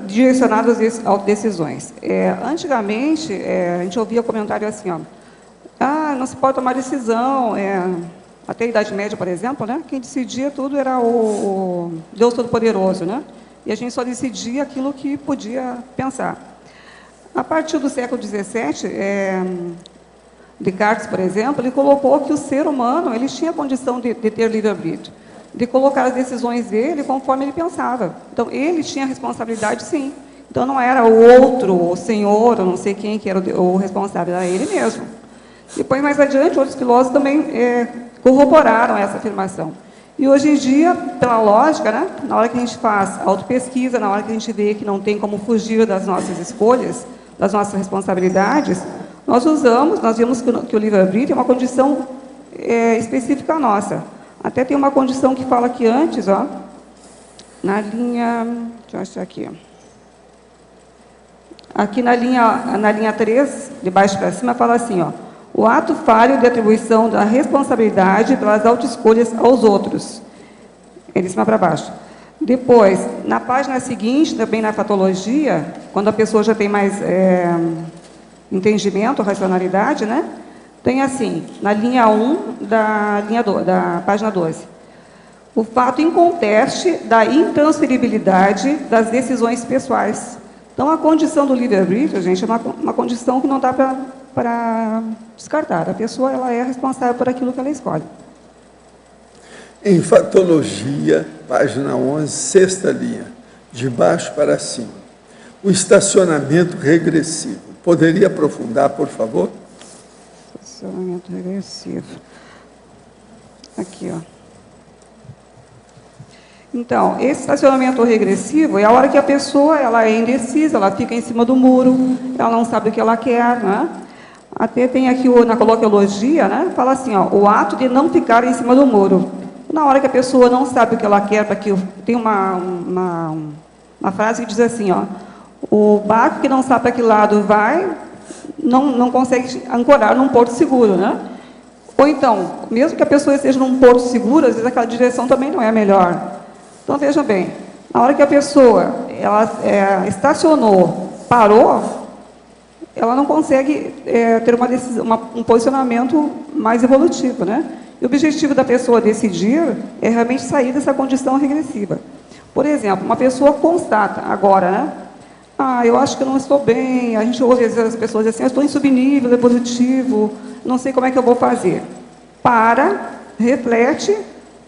direcionado às decisões. Antigamente, a gente ouvia comentário assim, ó, não se pode tomar decisão, até a Idade Média, por exemplo, né, quem decidia tudo era o Deus Todo-Poderoso, né, e a gente só decidia aquilo que podia pensar. A partir do século XVII, Descartes, por exemplo, ele colocou que o ser humano ele tinha condição de ter livre-arbítrio, de colocar as decisões dele conforme ele pensava. Então, ele tinha responsabilidade, sim. Então, não era o outro, o senhor, ou não sei quem que era o responsável, era ele mesmo. Depois, mais adiante, outros filósofos também corroboraram essa afirmação. E, hoje em dia, pela lógica, né, na hora que a gente faz autopesquisa, na hora que a gente vê que não tem como fugir das nossas escolhas, das nossas responsabilidades, nós vimos que o livre-arbítrio é uma condição específica nossa. Até tem uma condição que fala aqui antes, ó, na linha, deixa eu achar aqui, ó. Aqui na linha 3, de baixo para cima, fala assim, ó, o ato falho de atribuição da responsabilidade pelas autoescolhas aos outros. É de cima para baixo. Depois, na página seguinte, também na fatologia, quando a pessoa já tem mais entendimento, racionalidade, né? Tem assim, na linha 1 da página 12, o fato inconteste da intransferibilidade das decisões pessoais. Então, a condição do livre-arbítrio, gente, é uma condição que não dá para descartar. A pessoa ela é responsável por aquilo que ela escolhe. Em fatologia, página 11, sexta linha, de baixo para cima, o estacionamento regressivo. Poderia aprofundar, por favor? Estacionamento regressivo. Aqui, ó. Então, esse estacionamento regressivo é a hora que a pessoa ela é indecisa, ela fica em cima do muro, ela não sabe o que ela quer, né? Até tem aqui na coloquiologia, né? Fala assim, ó, o ato de não ficar em cima do muro. Na hora que a pessoa não sabe o que ela quer, tem uma frase que diz assim, ó, o barco que não sabe para que lado vai, não consegue ancorar num porto seguro, né? Ou então, mesmo que a pessoa esteja num porto seguro, às vezes aquela direção também não é a melhor. Então, veja bem, na hora que a pessoa estacionou, parou, ela não consegue ter um posicionamento mais evolutivo, né? E o objetivo da pessoa decidir é realmente sair dessa condição regressiva. Por exemplo, uma pessoa constata agora, né? Eu acho que eu não estou bem. A gente ouve às vezes as pessoas dizem assim, eu estou em subnível evolutivo, não sei como é que eu vou fazer. Para, reflete,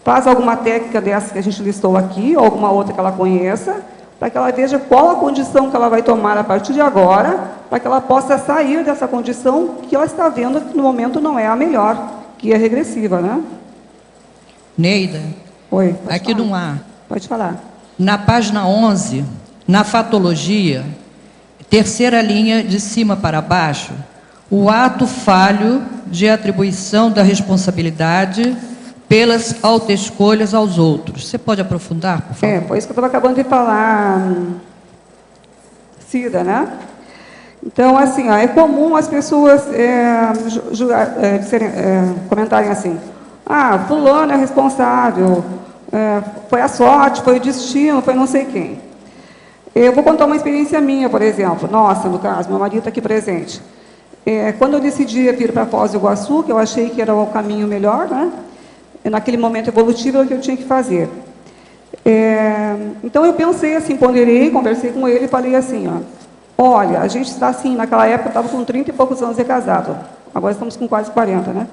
faz alguma técnica dessa que a gente listou aqui, ou alguma outra que ela conheça, para que ela veja qual a condição que ela vai tomar a partir de agora, para que ela possa sair dessa condição que ela está vendo que no momento não é a melhor, que é regressiva, né? Neida, Oi, aqui falar. no ar, Pode falar. na página 11, na fatologia, terceira linha de cima para baixo, o ato falho de atribuição da responsabilidade pelas autoescolhas aos outros. Você pode aprofundar, por favor? Foi isso que eu estava acabando de falar, Cida, né? Então, assim, é comum as pessoas comentarem assim, fulano é responsável, foi a sorte, foi o destino, foi não sei quem. Eu vou contar uma experiência minha, por exemplo. Nossa, no caso, meu marido está aqui presente. Quando eu decidi vir para Foz do Iguaçu, que eu achei que era o caminho melhor, né? Naquele momento evolutivo, era o que eu tinha que fazer. Então, eu pensei assim, ponderei, conversei com ele e falei assim, olha, a gente está assim, naquela época, eu estava com 30 e poucos anos de casado, agora estamos com quase 40, né?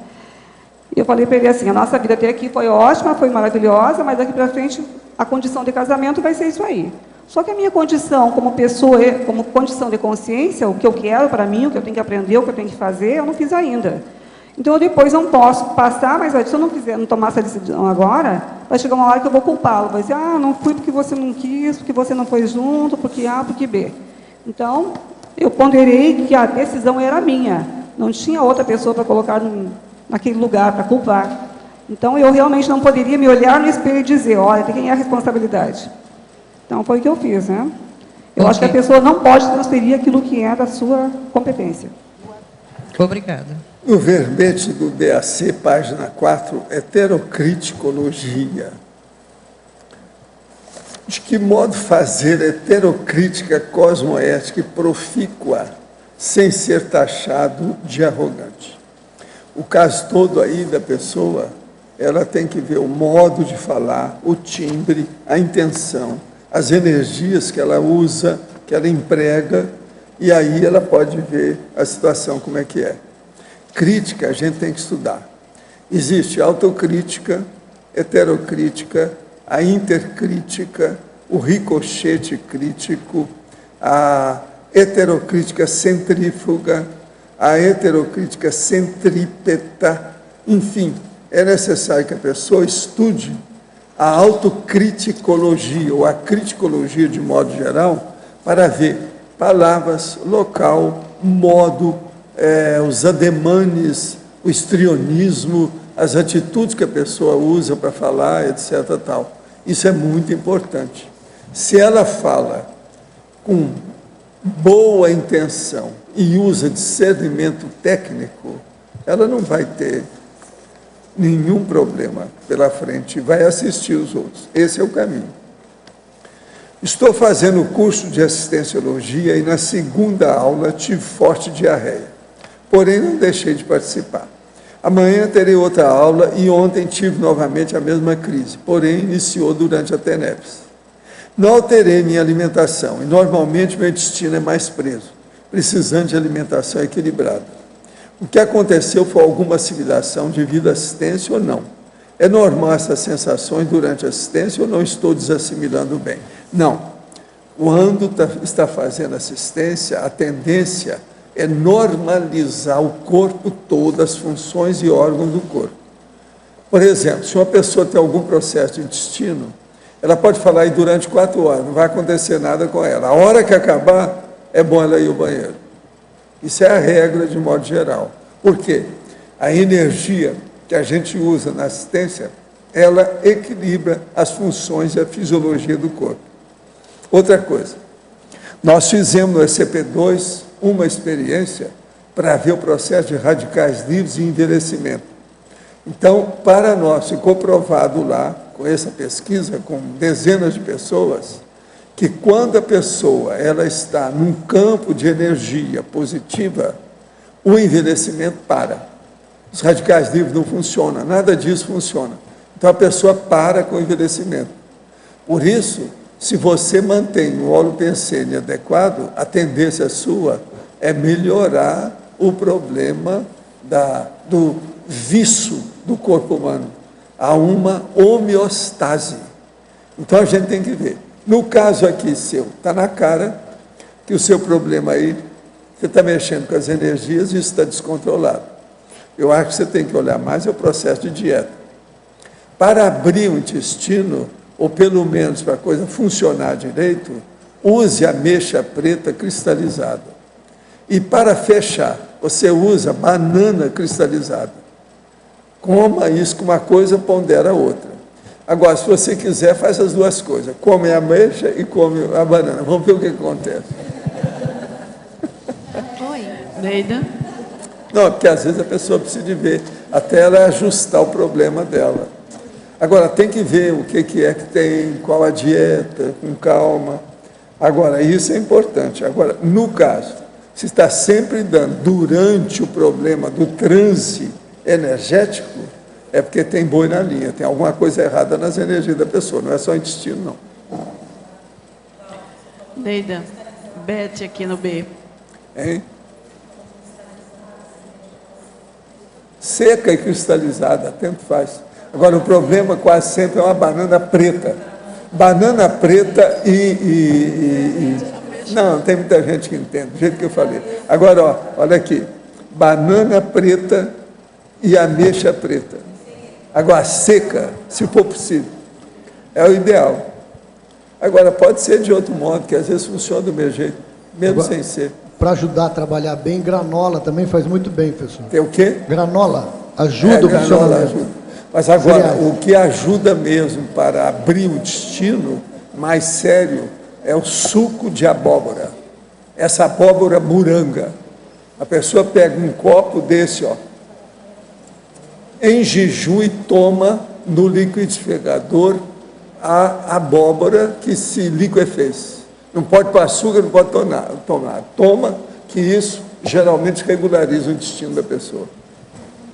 E eu falei para ele assim, a nossa vida até aqui foi ótima, foi maravilhosa, mas daqui para frente, a condição de casamento vai ser isso aí. Só que a minha condição como pessoa, como condição de consciência, o que eu quero para mim, o que eu tenho que aprender, o que eu tenho que fazer, eu não fiz ainda. Então, eu depois não posso passar, mas se eu não tomar essa decisão agora, vai chegar uma hora que eu vou culpá-lo. Vai dizer, não fui porque você não quis, porque você não foi junto, porque A, porque B. Então, eu ponderei que a decisão era minha. Não tinha outra pessoa para colocar naquele lugar, para culpar. Então, eu realmente não poderia me olhar no espelho e dizer, olha, de quem é a responsabilidade? Então, foi o que eu fiz, né? Eu acho que a pessoa não pode transferir aquilo que é da sua competência. Obrigada. No verbete do DAC, página 4, heterocriticologia. De que modo fazer heterocrítica cosmoética e profícua, sem ser taxado de arrogante? O caso todo aí da pessoa, ela tem que ver o modo de falar, o timbre, a intenção, as energias que ela usa, que ela emprega, e aí ela pode ver a situação como é que é. Crítica a gente tem que estudar. Existe autocrítica, heterocrítica, a intercrítica, o ricochete crítico, a heterocrítica centrífuga, a heterocrítica centrípeta, enfim, é necessário que a pessoa estude a autocriticologia, ou a criticologia de modo geral, para ver palavras, local, modo, os ademanes, o histrionismo, as atitudes que a pessoa usa para falar, etc. Tal. Isso é muito importante. Se ela fala com boa intenção e usa discernimento técnico, ela não vai ter nenhum problema pela frente, vai assistir os outros. Esse é o caminho. Estou fazendo o curso de assistenciologia e na segunda aula tive forte diarreia, porém não deixei de participar. Amanhã terei outra aula e ontem tive novamente a mesma crise, porém iniciou durante a TENEPS. Não alterei minha alimentação e normalmente meu intestino é mais preso, precisando de alimentação equilibrada. O que aconteceu foi alguma assimilação devido à assistência ou não? É normal essas sensações durante a assistência ou não estou desassimilando bem? Não. Quando está fazendo assistência, a tendência é normalizar o corpo todo, as funções e órgãos do corpo. Por exemplo, se uma pessoa tem algum processo de intestino, ela pode falar aí durante 4 horas, não vai acontecer nada com ela. A hora que acabar, é bom ela ir ao banheiro. Isso é a regra de modo geral. Por quê? A energia que a gente usa na assistência, ela equilibra as funções e a fisiologia do corpo. Outra coisa, nós fizemos no ECP2 uma experiência para ver o processo de radicais livres e envelhecimento. Então, para nós, ficou provado lá, com essa pesquisa, com dezenas de pessoas, que quando a pessoa ela está num campo de energia positiva, o envelhecimento para. Os radicais livres não funcionam, nada disso funciona. Então, a pessoa para com o envelhecimento. Por isso, se você mantém o holopensene adequado, a tendência sua é melhorar o problema do vício do corpo humano. Há uma homeostase. Então, a gente tem que ver. No caso aqui seu, está na cara que o seu problema aí, você está mexendo com as energias e isso está descontrolado. Eu acho que você tem que olhar mais o processo de dieta. Para abrir o intestino, ou pelo menos para a coisa funcionar direito, use ameixa preta cristalizada. E para fechar, você usa banana cristalizada. Coma isso com uma coisa, pondera a outra. Agora, se você quiser, faz as duas coisas. Come a ameixa e come a banana. Vamos ver o que acontece. Oi. Neida? Não, porque às vezes a pessoa precisa de ver, até ela ajustar o problema dela. Agora, tem que ver o que é que tem, qual a dieta, com calma. Agora, isso é importante. Agora, no caso, se está sempre dando durante o problema do transe energético, é porque tem boi na linha, tem alguma coisa errada nas energias da pessoa, não é só intestino, não. Neida, Beth aqui no B. Hein? Seca e cristalizada, tanto faz. Agora, o problema quase sempre é uma banana preta. Banana preta Não, tem muita gente que entende, do jeito que eu falei. Agora, ó, olha aqui. Banana preta e ameixa preta. Agora, seca, se for possível. É o ideal. Agora, pode ser de outro modo, que às vezes funciona do mesmo jeito, mesmo agora, sem ser. Para ajudar a trabalhar bem, granola também faz muito bem, professor. Tem o quê? Granola. Ajuda o funcionamento. Ajuda. Mas agora, o que ajuda mesmo para abrir o intestino, mais sério, é o suco de abóbora. Essa abóbora moranga. A pessoa pega um copo desse, ó, em jejum e toma no liquidificador a abóbora que se liquefez. Não pode pôr açúcar, não pode tomar. Toma, que isso geralmente regulariza o intestino da pessoa.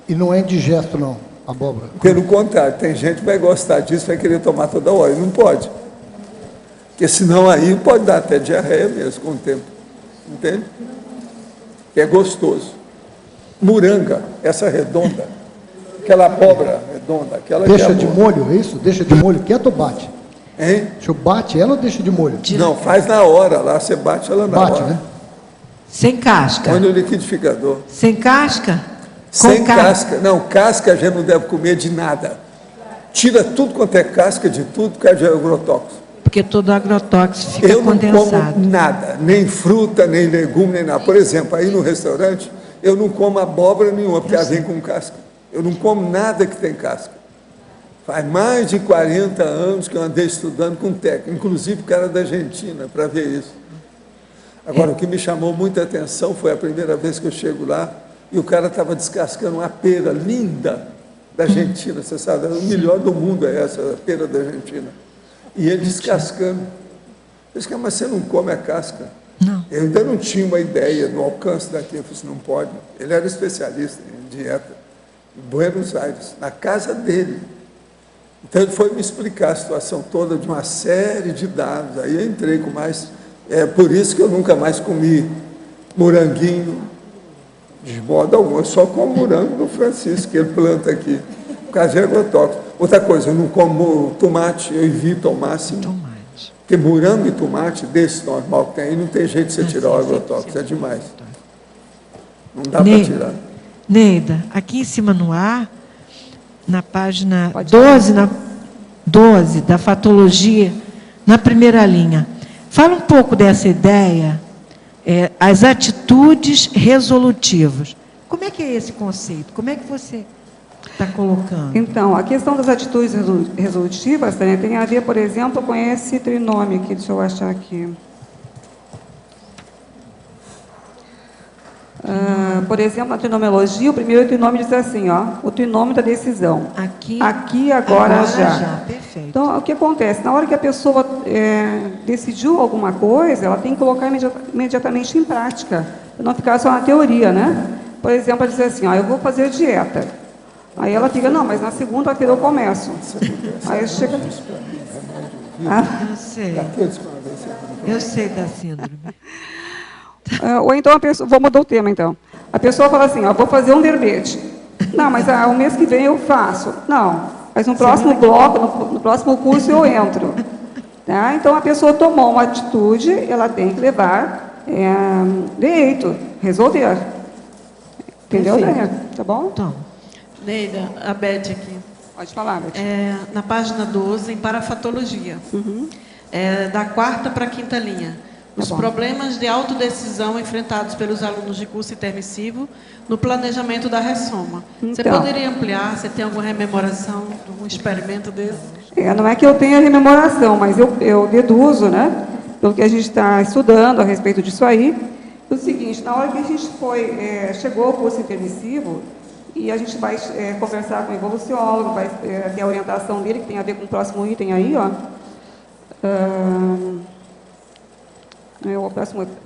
E não é indigesto, não, abóbora? Pelo contrário, tem gente que vai gostar disso, vai querer tomar toda hora, e não pode. Porque senão aí pode dar até diarreia mesmo com o tempo. Entende? Que é gostoso. Moranga, essa redonda, aquela abóbora redonda, aquela Deixa que é de molho, é isso? Deixa de molho quieto ou bate? Hein? O senhor bate ela ou deixa de molho? Não, faz na hora, lá você bate ela na hora. Bate, né? Sem casca. Põe no liquidificador. Sem casca? Sem casca. Não, casca a gente não deve comer de nada. Tira tudo quanto é casca de tudo, por causa de agrotóxico. Porque todo agrotóxico fica Eu não condensado. como nada, nem fruta, nem legume, nem nada. Por exemplo, aí no restaurante, eu não como abóbora nenhuma, porque ela vem com casca. Eu não como nada que tem casca. Faz mais de 40 anos que eu andei estudando com técnico, inclusive o cara da Argentina, para ver isso. Agora, o que me chamou muita atenção foi a primeira vez que eu chego lá e o cara estava descascando uma pera linda da Argentina, você sabe, o melhor do mundo é essa, a pera da Argentina. E ele descascando. Eu disse, mas você não come a casca? Não. Eu ainda não tinha uma ideia do alcance daquilo. Eu falei assim, não pode. Ele era especialista em dieta, em Buenos Aires, na casa dele. Então ele foi me explicar a situação toda de uma série de dados. Aí eu entrei com mais... É por isso que eu nunca mais comi moranguinho, de modo algum. Eu só como morango do Francisco, que ele planta aqui, por causa de agrotóxico. Outra coisa, eu não como tomate, eu evito ao máximo. Tomate. Porque morango e tomate, desse normal que tem aí, não tem jeito de você tirar o agrotóxico, é demais. Não dá para tirar. Neida, aqui em cima no ar, na página 12 da fatologia, na primeira linha, fala um pouco dessa ideia, as atitudes resolutivas. Como é que é esse conceito? Como é que você está colocando? Então, a questão das atitudes resolutivas, né, tem a ver, por exemplo, com esse trinômio aqui, deixa eu achar aqui. Por exemplo, na trinomiologia, o primeiro trinômio diz assim, ó, o trinômio da decisão. Aqui agora já. Perfeito. Então, o que acontece? Na hora que a pessoa decidiu alguma coisa, ela tem que colocar imediatamente em prática, para não ficar só na teoria, né? Por exemplo, ela diz assim, ó, eu vou fazer dieta. Aí ela fica, não, mas na segunda-feira eu começo. Aí chega... Eu sei. Eu sei da síndrome. Ou então a pessoa, vou mudar o tema então. A pessoa fala assim, ó, vou fazer um verbete. Não, mas o mês que vem eu faço. Não, mas no próximo bloco, no próximo curso eu entro. Tá? Então a pessoa tomou uma atitude, ela tem que levar direito, resolver. Entendeu, Neida? Tá bom? Então. Neida, a Beth aqui. Pode falar, Beth. Na página 12, em parafatologia. Da 4ª para a 5ª linha. Os problemas de autodecisão enfrentados pelos alunos de curso intermissivo no planejamento da ressoma. Você poderia ampliar? Você tem alguma rememoração de um experimento desse? Não é que eu tenha rememoração, mas eu deduzo, né, pelo que a gente está estudando a respeito disso aí, o seguinte, na hora que a gente chegou ao curso intermissivo, e a gente vai conversar com o evoluciólogo, vai ter a orientação dele, que tem a ver com o próximo item aí, ó.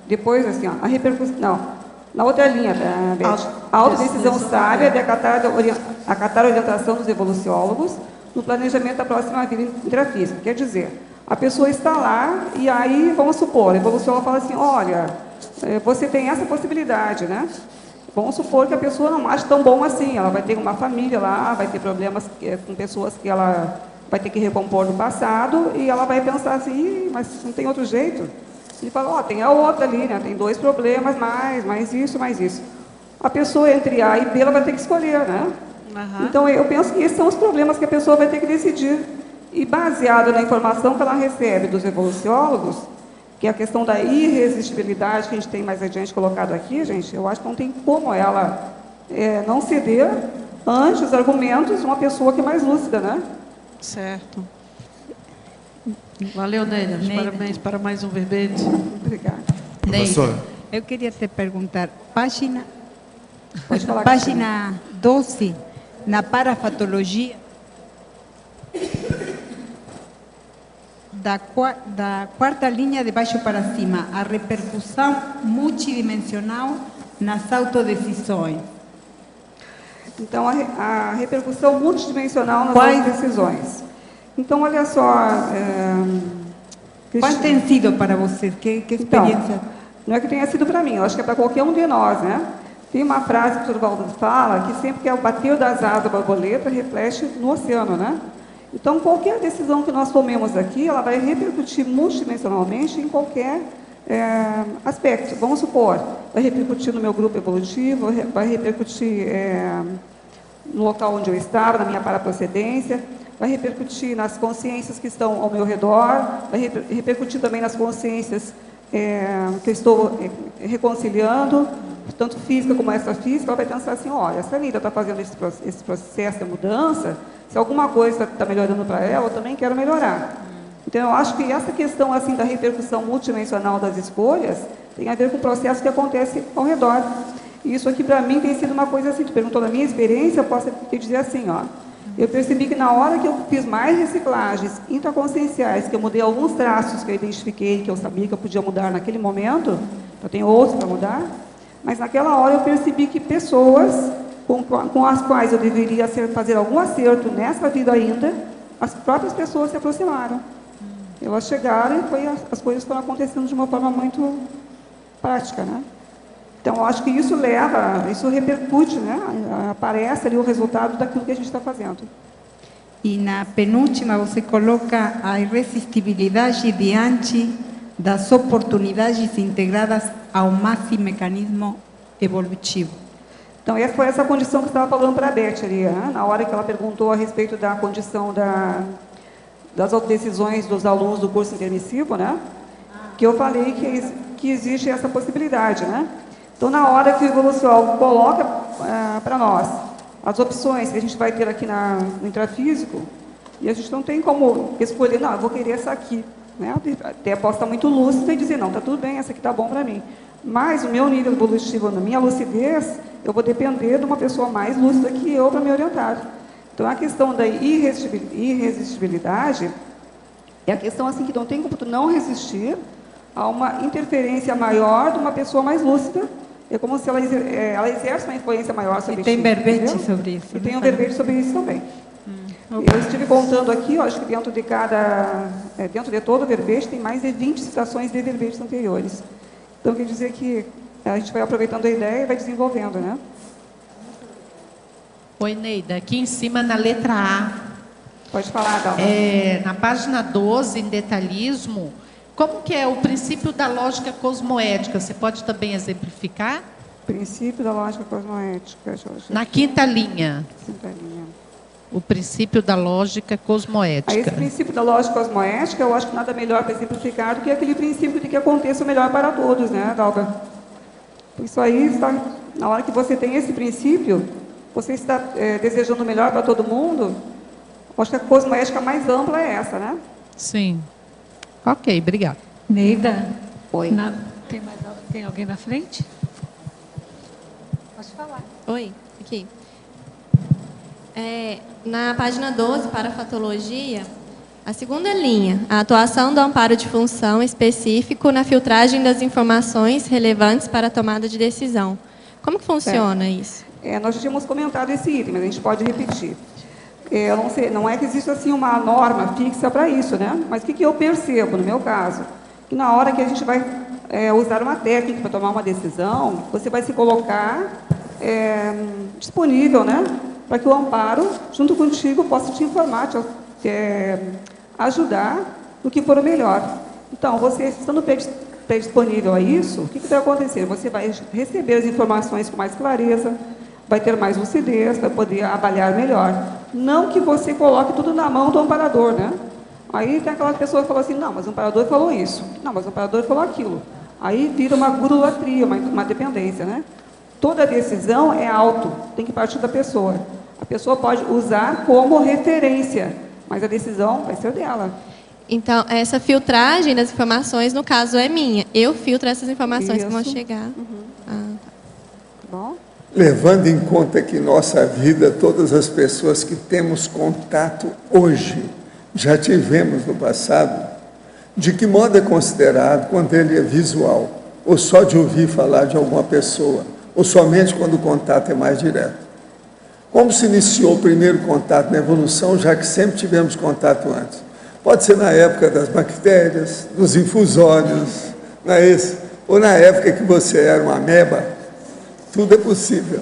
Depois, assim, ó, a repercussão... Não, na outra linha, Beth. A autodecisão sábia de acatar a orientação dos evoluciólogos no planejamento da próxima vida intrafísica. Quer dizer, a pessoa está lá e aí, vamos supor, a evolucióloga fala assim, olha, você tem essa possibilidade, né? Vamos supor que a pessoa não acha tão bom assim, ela vai ter uma família lá, vai ter problemas com pessoas que ela vai ter que recompor no passado e ela vai pensar assim, mas não tem outro jeito? Ele fala, tem a outra ali, né? Tem 2 problemas, mais isso. A pessoa entre A e B, ela vai ter que escolher, né? Então, eu penso que esses são os problemas que a pessoa vai ter que decidir. E baseado na informação que ela recebe dos evoluciólogos, que é a questão da irresistibilidade, que a gente tem mais adiante colocado aqui, gente, eu acho que não tem como ela não ceder ante os argumentos de uma pessoa que é mais lúcida, né? Certo. Valeu, Neida. Parabéns para mais um verbete. Obrigada. Neida, eu queria te perguntar, página 12, na parafatologia, da quarta linha de baixo para cima, a repercussão multidimensional nas autodecisões. Então, a repercussão multidimensional nas decisões. Então, olha só... Qual tem sido para você? Que experiência? Então, não é que tenha sido para mim, eu acho que é para qualquer um de nós, né? Tem uma frase que o Dr. Waldo fala, que sempre que é o bater das asas da borboleta, reflete no oceano, né? Então, qualquer decisão que nós tomemos aqui, ela vai repercutir multidimensionalmente em qualquer aspecto. Vamos supor, vai repercutir no meu grupo evolutivo, vai repercutir no local onde eu estava, na minha paraprocedência, vai repercutir nas consciências que estão ao meu redor, vai repercutir também nas consciências que eu estou reconciliando, tanto física como extrafísica. Ela vai pensar assim, olha, essa Nida está fazendo esse processo de mudança, se alguma coisa está melhorando para ela, eu também quero melhorar. Então, eu acho que essa questão assim da repercussão multidimensional das escolhas tem a ver com o processo que acontece ao redor. E isso aqui, para mim, tem sido uma coisa assim, tu perguntou da minha experiência, eu posso te dizer assim, ó, eu percebi que na hora que eu fiz mais reciclagens intraconscienciais, que eu mudei alguns traços que eu identifiquei, que eu sabia que eu podia mudar naquele momento, eu tenho outros para mudar, mas naquela hora eu percebi que pessoas com as quais eu deveria fazer algum acerto nessa vida ainda, as próprias pessoas se aproximaram. Elas chegaram e as coisas foram acontecendo de uma forma muito prática, né? Então, eu acho que isso repercute, né? Aparece ali o resultado daquilo que a gente está fazendo. E na penúltima você coloca a irresistibilidade diante das oportunidades integradas ao máximo mecanismo evolutivo. Então, essa foi essa condição que você estava falando para a Beth ali, né? Na hora que ela perguntou a respeito da condição das autodecisões dos alunos do curso intermissivo, né? Que eu falei que existe essa possibilidade, né? Então, na hora que o evolucional coloca para nós as opções que a gente vai ter aqui no intrafísico, e a gente não tem como escolher, não, eu vou querer essa aqui, né? Até posso estar muito lúcida e dizer, não, está tudo bem, essa aqui está bom para mim. Mas o meu nível evolutivo, na minha lucidez, eu vou depender de uma pessoa mais lúcida que eu para me orientar. Então, a questão da irresistibilidade é a questão assim que não tem como tu não resistir a uma interferência maior de uma pessoa mais lúcida. É como se ela exerce uma influência maior sobre ti. E tem verbete sobre isso. E tem um verbete sobre isso também. Eu estive contando aqui, acho que dentro de todo o verbete tem mais de 20 citações de verbetes anteriores. Então, quer dizer que a gente vai aproveitando a ideia e vai desenvolvendo, né? Oi, Neida, aqui em cima na letra A. Pode falar, Dalma. Na página 12, em detalhismo, como que é o princípio da lógica cosmoética? Você pode também exemplificar? Princípio da lógica cosmoética, Jorge. Na quinta linha. Quinta linha. O princípio da lógica cosmoética. Esse princípio da lógica cosmoética, eu acho que nada melhor para exemplificar do que aquele princípio de que aconteça o melhor para todos, né, Dalga? Isso aí, na hora que você tem esse princípio, você está desejando o melhor para todo mundo. Eu acho que a cosmoética mais ampla é essa, né? Sim. Ok, obrigada. Neida, oi. Tem alguém na frente? Posso falar? Oi, aqui. Na página 12, para a fatologia, a segunda linha, a atuação do amparo de função específico na filtragem das informações relevantes para a tomada de decisão. Como que funciona isso? Nós já tínhamos comentado esse item, mas a gente pode repetir. Eu não sei, não é que existe assim uma norma fixa para isso, né? Mas o que eu percebo, no meu caso, que na hora que a gente vai usar uma técnica para tomar uma decisão, você vai se colocar disponível, né? Para que o amparo, junto contigo, possa te informar, te ajudar no que for o melhor. Então, você estando predisponível a isso, o que vai acontecer? Você vai receber as informações com mais clareza, vai ter mais lucidez, vai poder avaliar melhor. Não que você coloque tudo na mão do amparador, né? Aí tem aquela pessoa que fala assim, não, mas o amparador falou isso, não, mas o amparador falou aquilo. Aí vira uma gurulatria, uma dependência, né? Toda decisão é tem que partir da pessoa. A pessoa pode usar como referência, mas a decisão vai ser dela. Então, essa filtragem das informações, no caso, é minha. Eu filtro essas informações que vão chegar. Tá bom? Levando em conta que nossa vida, todas as pessoas que temos contato hoje, já tivemos no passado, De que modo é considerado quando ele é visual, ou só de ouvir falar de alguma pessoa, ou somente quando o contato é mais direto? Como se iniciou o primeiro contato na evolução, já que sempre tivemos contato antes? Pode ser na época das bactérias, dos infusórios, não é isso? Ou na época que você era uma ameba. Tudo é possível.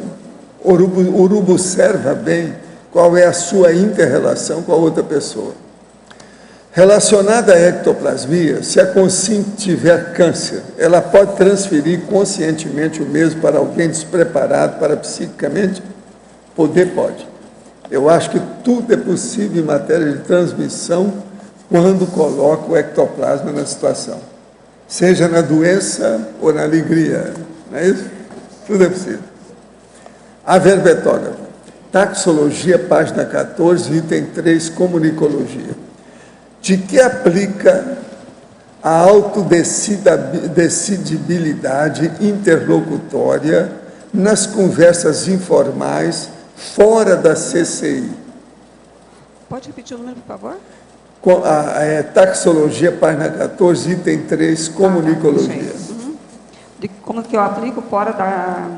O urubu observa bem qual é a sua inter-relação com a outra pessoa. Relacionada à ectoplasmia, se a consciência tiver câncer, ela pode transferir conscientemente o mesmo para alguém despreparado para psiquicamente? Poder pode. Eu acho que tudo é possível em matéria de transmissão quando coloca o ectoplasma na situação. Seja na doença ou na alegria. Não é isso? Tudo é possível. A verbetógrafa. Taxologia, página 14, item 3, comunicologia. De que aplica a autodecidibilidade interlocutória nas conversas informais fora da CCI? Pode repetir o número, por favor? Taxologia, página 14, item 3, comunicologia. De como que eu aplico fora da...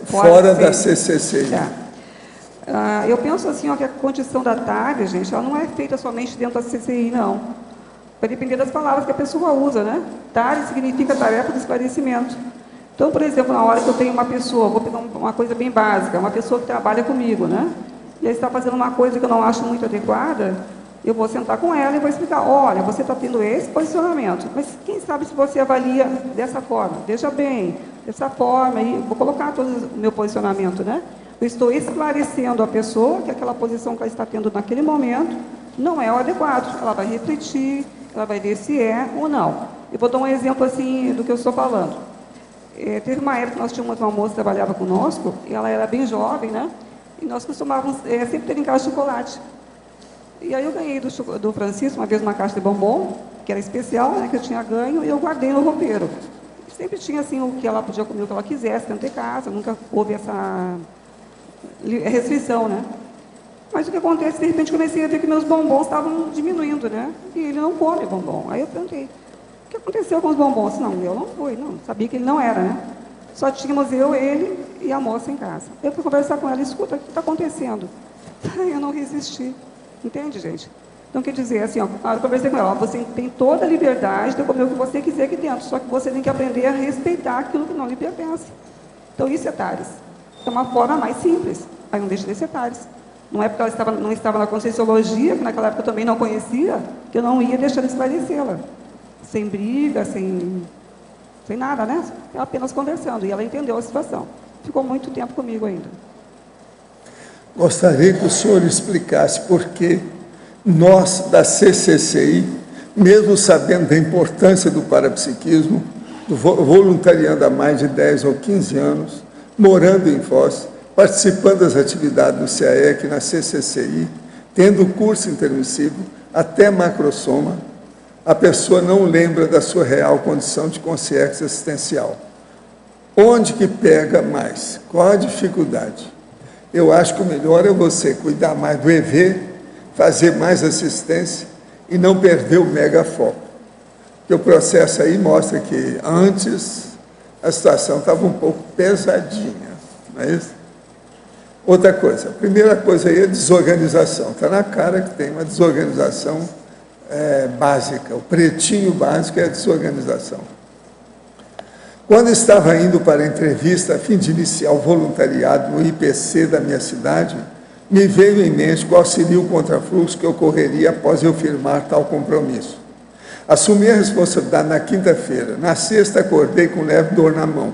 Fora da CCCI. Eu penso assim, ó, que a condição da TARES, gente, ela não é feita somente dentro da CCI, não. Vai depender das palavras que a pessoa usa, né? TARES significa tarefa de esclarecimento. Então, por exemplo, na hora que eu tenho uma pessoa, vou pegar uma coisa bem básica, uma pessoa que trabalha comigo, né? E aí está fazendo uma coisa que eu não acho muito adequada, eu vou sentar com ela e vou explicar, olha, você está tendo esse posicionamento, mas quem sabe se você avalia dessa forma? Veja bem, dessa forma, e vou colocar todo o meu posicionamento, né? Eu estou esclarecendo a pessoa que aquela posição que ela está tendo naquele momento não é o adequado. Ela vai refletir, ela vai ver se é ou não. Eu vou dar um exemplo assim do que eu estou falando. Teve uma época que nós tínhamos uma moça que trabalhava conosco, e ela era bem jovem, né? E nós costumávamos sempre ter em casa de chocolate. E aí eu ganhei do Francisco, uma vez, uma caixa de bombom, que era especial, né, que eu tinha ganho, e eu guardei no roupeiro. Sempre tinha assim o que ela podia comer, o que ela quisesse, dentro de casa, nunca houve essa restrição, né? Mas o que acontece, de repente, comecei a ver que meus bombons estavam diminuindo, né? E ele não come bombom. Aí eu perguntei, o que aconteceu com os bombons? Não, eu não fui, não. Sabia que ele não era, né? Só tínhamos eu, ele e a moça em casa. Eu fui conversar com ela, escuta, o que está acontecendo? Eu não resisti. Entende, gente? Então, quer dizer, assim, ó, eu conversei com ela, você tem toda a liberdade de comer o que você quiser aqui dentro, só que você tem que aprender a respeitar aquilo que não lhe pertence. Então, isso é TARES. É uma forma mais simples, aí não deixa de ser TARES. Não é porque ela não estava na Conscienciologia, que naquela época eu também não conhecia, que eu não ia deixar de esclarecê-la. Sem briga, sem nada, né? Apenas conversando, e ela entendeu a situação. Ficou muito tempo comigo ainda. Gostaria que o senhor explicasse por que nós, da CCCI, mesmo sabendo da importância do parapsiquismo, voluntariando há mais de 10 ou 15 anos, morando em Foz, participando das atividades do CAEC na CCCI, tendo curso intermissivo, até macrosoma, a pessoa não lembra da sua real condição de consciência existencial. Onde que pega mais? Qual a dificuldade? Eu acho que o melhor é você cuidar mais do EV, fazer mais assistência e não perder o megafoco. Porque o processo aí mostra que antes a situação estava um pouco pesadinha, não é isso? Outra coisa, a primeira coisa aí é desorganização. Está na cara que tem uma desorganização básica. O pretinho básico é a desorganização. Quando estava indo para a entrevista a fim de iniciar o voluntariado no IPC da minha cidade, me veio em mente qual seria o contrafluxo que ocorreria após eu firmar tal compromisso. Assumi a responsabilidade na quinta-feira. Na sexta, acordei com leve dor na mão.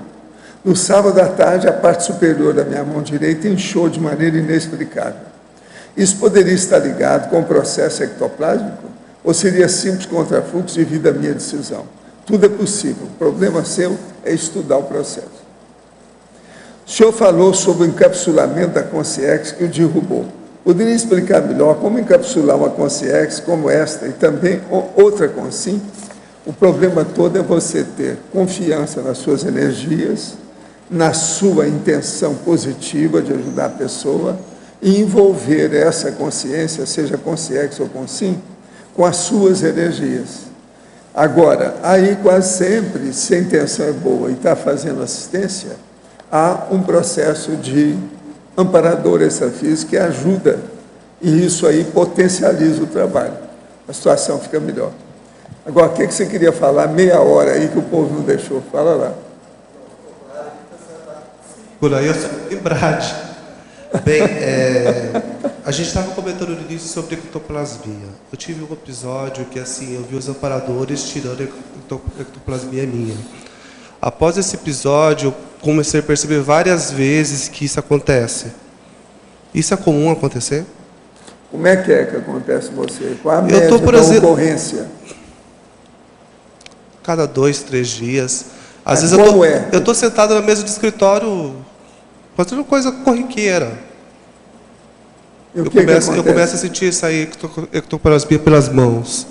No sábado à tarde, a parte superior da minha mão direita inchou de maneira inexplicável. Isso poderia estar ligado com o processo ectoplásmico ou seria simples contrafluxo devido à minha decisão? Tudo é possível. O problema seu é estudar o processo. O senhor falou sobre o encapsulamento da consciência que o derrubou. Poderia explicar melhor como encapsular uma consciência como esta e também outra consim? O problema todo é você ter confiança nas suas energias, na sua intenção positiva de ajudar a pessoa e envolver essa consciência, seja consciência ou consim, com as suas energias. Agora, aí quase sempre, se a intenção é boa e está fazendo assistência, há um processo de amparador extrafísico que ajuda, e isso aí potencializa o trabalho. A situação fica melhor. Agora, o que você queria falar? Meia hora aí que o povo não deixou. Fala lá. Por aí eu sou Brad. Bem, a gente estava comentando no início sobre ectoplasmia. Eu tive um episódio que, assim, eu vi os amparadores tirando ectoplasmia minha. Após esse episódio, eu comecei a perceber várias vezes que isso acontece. Isso é comum acontecer? Como é que acontece com você? Qual a média Eu tô, por da exemplo, ocorrência? Cada 2, 3 dias. Às Mas vezes como eu estou sentado na mesa do escritório fazendo coisa corriqueira. Eu começo a sentir essa ectoplasmia pelas mãos.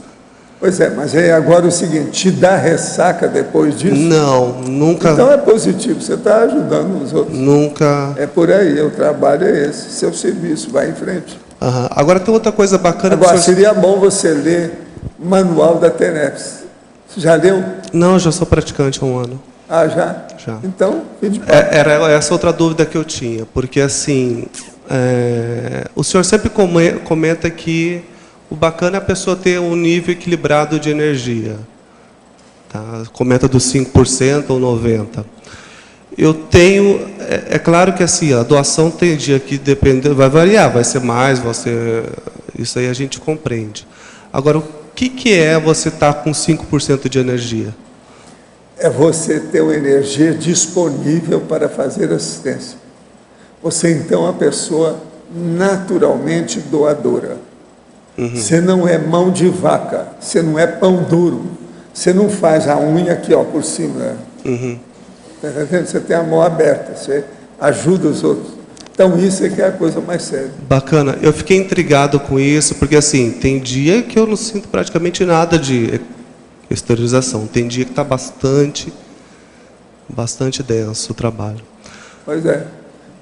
Pois é, mas é agora o seguinte, te dá ressaca depois disso? Não, nunca. Então é positivo, você está ajudando os outros. Nunca. É por aí, o trabalho é esse, seu serviço, vai em frente. Uhum. Agora tem outra coisa bacana. Agora, seria bom você ler o manual da TENEPS. Você já leu? Não, eu já sou praticante há um ano. Ah, já? Já. Então, era essa outra dúvida que eu tinha, porque assim, o senhor sempre comenta que o bacana é a pessoa ter um nível equilibrado de energia. Tá? Comenta dos 5% ou 90%. Eu tenho, é claro que assim, a doação tem dia que vai variar, vai ser mais, isso aí a gente compreende. Agora, o que é você estar com 5% de energia? É você ter uma energia disponível para fazer assistência. Você, então, é uma pessoa naturalmente doadora. Uhum. Você não é mão de vaca, você não é pão duro, você não faz a unha aqui, ó, por cima. Uhum. Tá entendendo? Você tem a mão aberta, você ajuda os outros. Então, isso é que é a coisa mais séria. Bacana. Eu fiquei intrigado com isso, porque assim, tem dia que eu não sinto praticamente nada de esterilização. Tem dia que está bastante denso o trabalho. Pois é.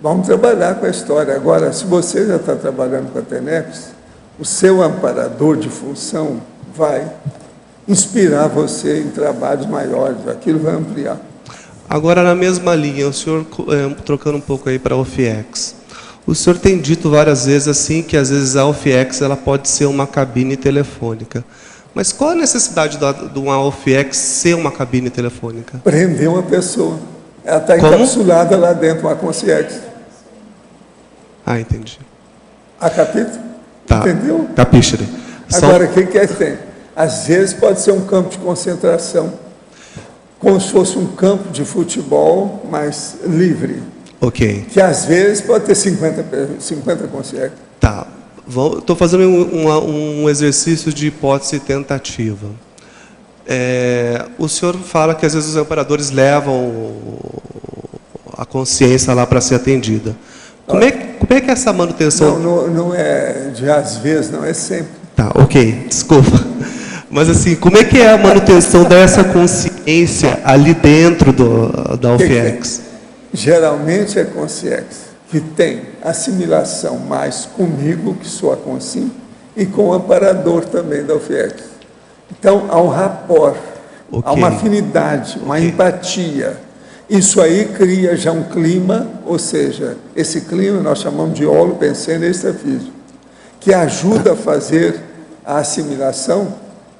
Vamos trabalhar com a história. Agora, se você já está trabalhando com a TENEPS, o seu amparador de função vai inspirar você em trabalhos maiores. Aquilo vai ampliar. Agora, na mesma linha, o senhor, trocando um pouco aí para a OFIEX, o senhor tem dito várias vezes assim que às vezes a OFIEX ela pode ser uma cabine telefônica. Mas qual a necessidade de uma OFIEX ser uma cabine telefônica? Prender uma pessoa. Ela está encapsulada lá dentro, uma concierge. Ah, entendi. A capítulo? Tá. Entendeu? Capisce. Agora, o que é que tem? Às vezes pode ser um campo de concentração, como se fosse um campo de futebol, mas livre. Ok. Que às vezes pode ter 50 concierges. Tá. Estou fazendo um exercício de hipótese tentativa. O senhor fala que às vezes os amparadores levam a consciência lá para ser atendida. Como é que é essa manutenção? Não é de às vezes, não, é sempre. Tá, ok, desculpa. Mas assim, como é que é a manutenção dessa consciência ali dentro da OFIEX? Geralmente é concierge que tem assimilação mais comigo, que sou a consim, e com o amparador também da OFIEX. Então, há um rapport, há uma afinidade, uma empatia. Isso aí cria já um clima, ou seja, esse clima nós chamamos de holopensene extrafísico, que ajuda a fazer a assimilação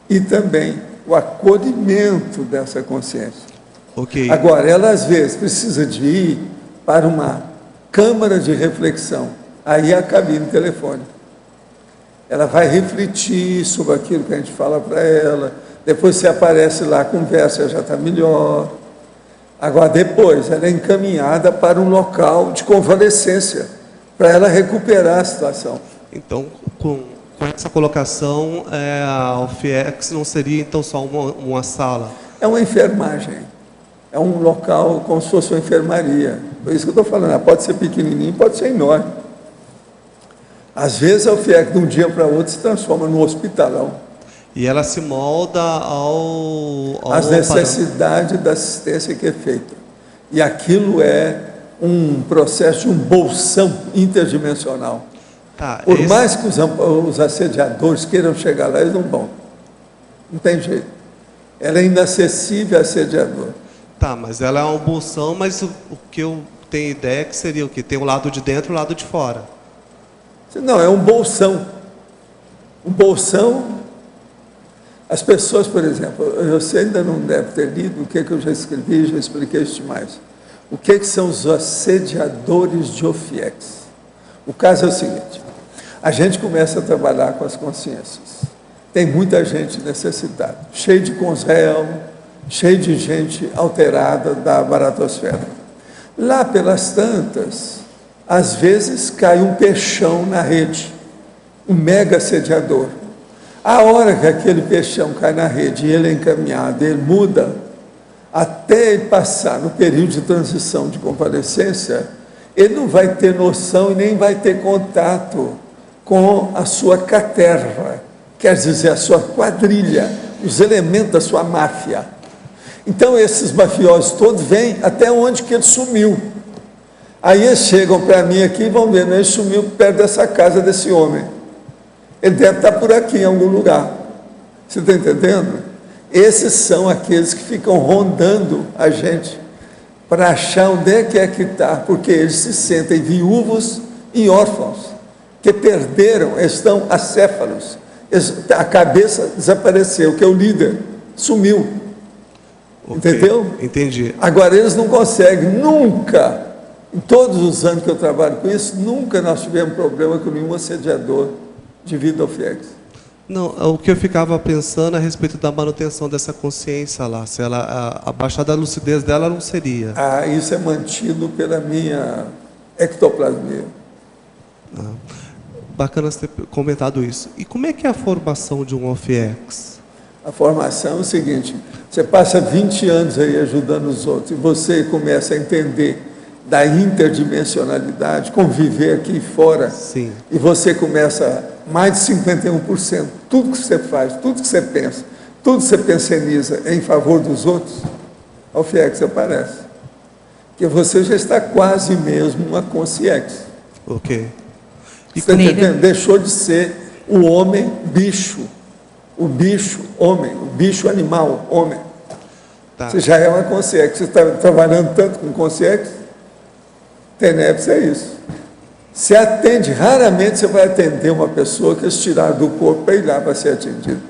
e também o acolhimento dessa consciência. Okay. Agora, ela às vezes precisa de ir para uma câmara de reflexão, aí é a cabine telefônica. Ela vai refletir sobre aquilo que a gente fala para ela, depois você aparece lá, conversa, já está melhor. Agora, depois, ela é encaminhada para um local de convalescência, para ela recuperar a situação. Então, com essa colocação, a OFIEX não seria, então, só uma sala? É uma enfermagem. É um local como se fosse uma enfermaria. Por isso que eu estou falando, ela pode ser pequenininho, pode ser enorme. Às vezes a OFIEX, de um dia para outro, se transforma num hospitalão. E ela se molda às necessidades da assistência que é feita. E aquilo é um processo de um bolsão interdimensional. Tá, Por mais que os assediadores queiram chegar lá, eles não vão. Não tem jeito. Ela é inacessível a assediador. Tá, mas ela é uma bolsão, mas o que eu tenho ideia é que seria o quê? Tem o lado de dentro e o lado de fora. Não, é um bolsão. Um bolsão, as pessoas, por exemplo, você ainda não deve ter lido o que eu já escrevi, já expliquei isso demais. O que são os assediadores de OFIEX? O caso é o seguinte, a gente começa a trabalhar com as consciências. Tem muita gente necessitada, cheio de consréu, cheio de gente alterada da baratosfera. Lá pelas tantas, às vezes cai um peixão na rede, um mega assediador. A hora que aquele peixão cai na rede e ele é encaminhado, ele muda, até ele passar no período de transição de convalescência, ele não vai ter noção e nem vai ter contato com a sua caterva, quer dizer, a sua quadrilha, os elementos da sua máfia. Então, esses mafiosos todos vêm até onde que ele sumiu. Aí eles chegam para mim aqui e vão ver, ele sumiu perto dessa casa desse homem. Ele deve estar por aqui, em algum lugar. Você está entendendo? Esses são aqueles que ficam rondando a gente para achar onde é que está, porque eles se sentem viúvos e órfãos, que perderam, estão acéfalos. A cabeça desapareceu, que é o líder, sumiu. Okay, entendeu? Entendi. Agora, eles não conseguem, nunca, em todos os anos que eu trabalho com isso, nunca nós tivemos problema com nenhum assediador devido ao FIEX. Não, o que eu ficava pensando a respeito da manutenção dessa consciência lá, se ela, a baixada da lucidez dela não seria. Ah, isso é mantido pela minha ectoplasmia. Ah, bacana você ter comentado isso. E como é que é a formação de um OFIEX? A formação é o seguinte, você passa 20 anos aí ajudando os outros e você começa a entender da interdimensionalidade, conviver aqui fora. Sim. E você começa mais de 51%, tudo que você faz, tudo que você pensa, tudo que você penseniza em favor dos outros, ao FIEX aparece. Porque você já está quase mesmo uma consciência. Ok. E você entendeu? Deixou de ser o homem bicho, o bicho homem, o bicho animal homem. Tá. Você já é uma consciência. Você está trabalhando tanto com consciência, TENEPS é isso. Se atende, raramente você vai atender uma pessoa que eles tiraram do corpo para ir lá para ser atendido.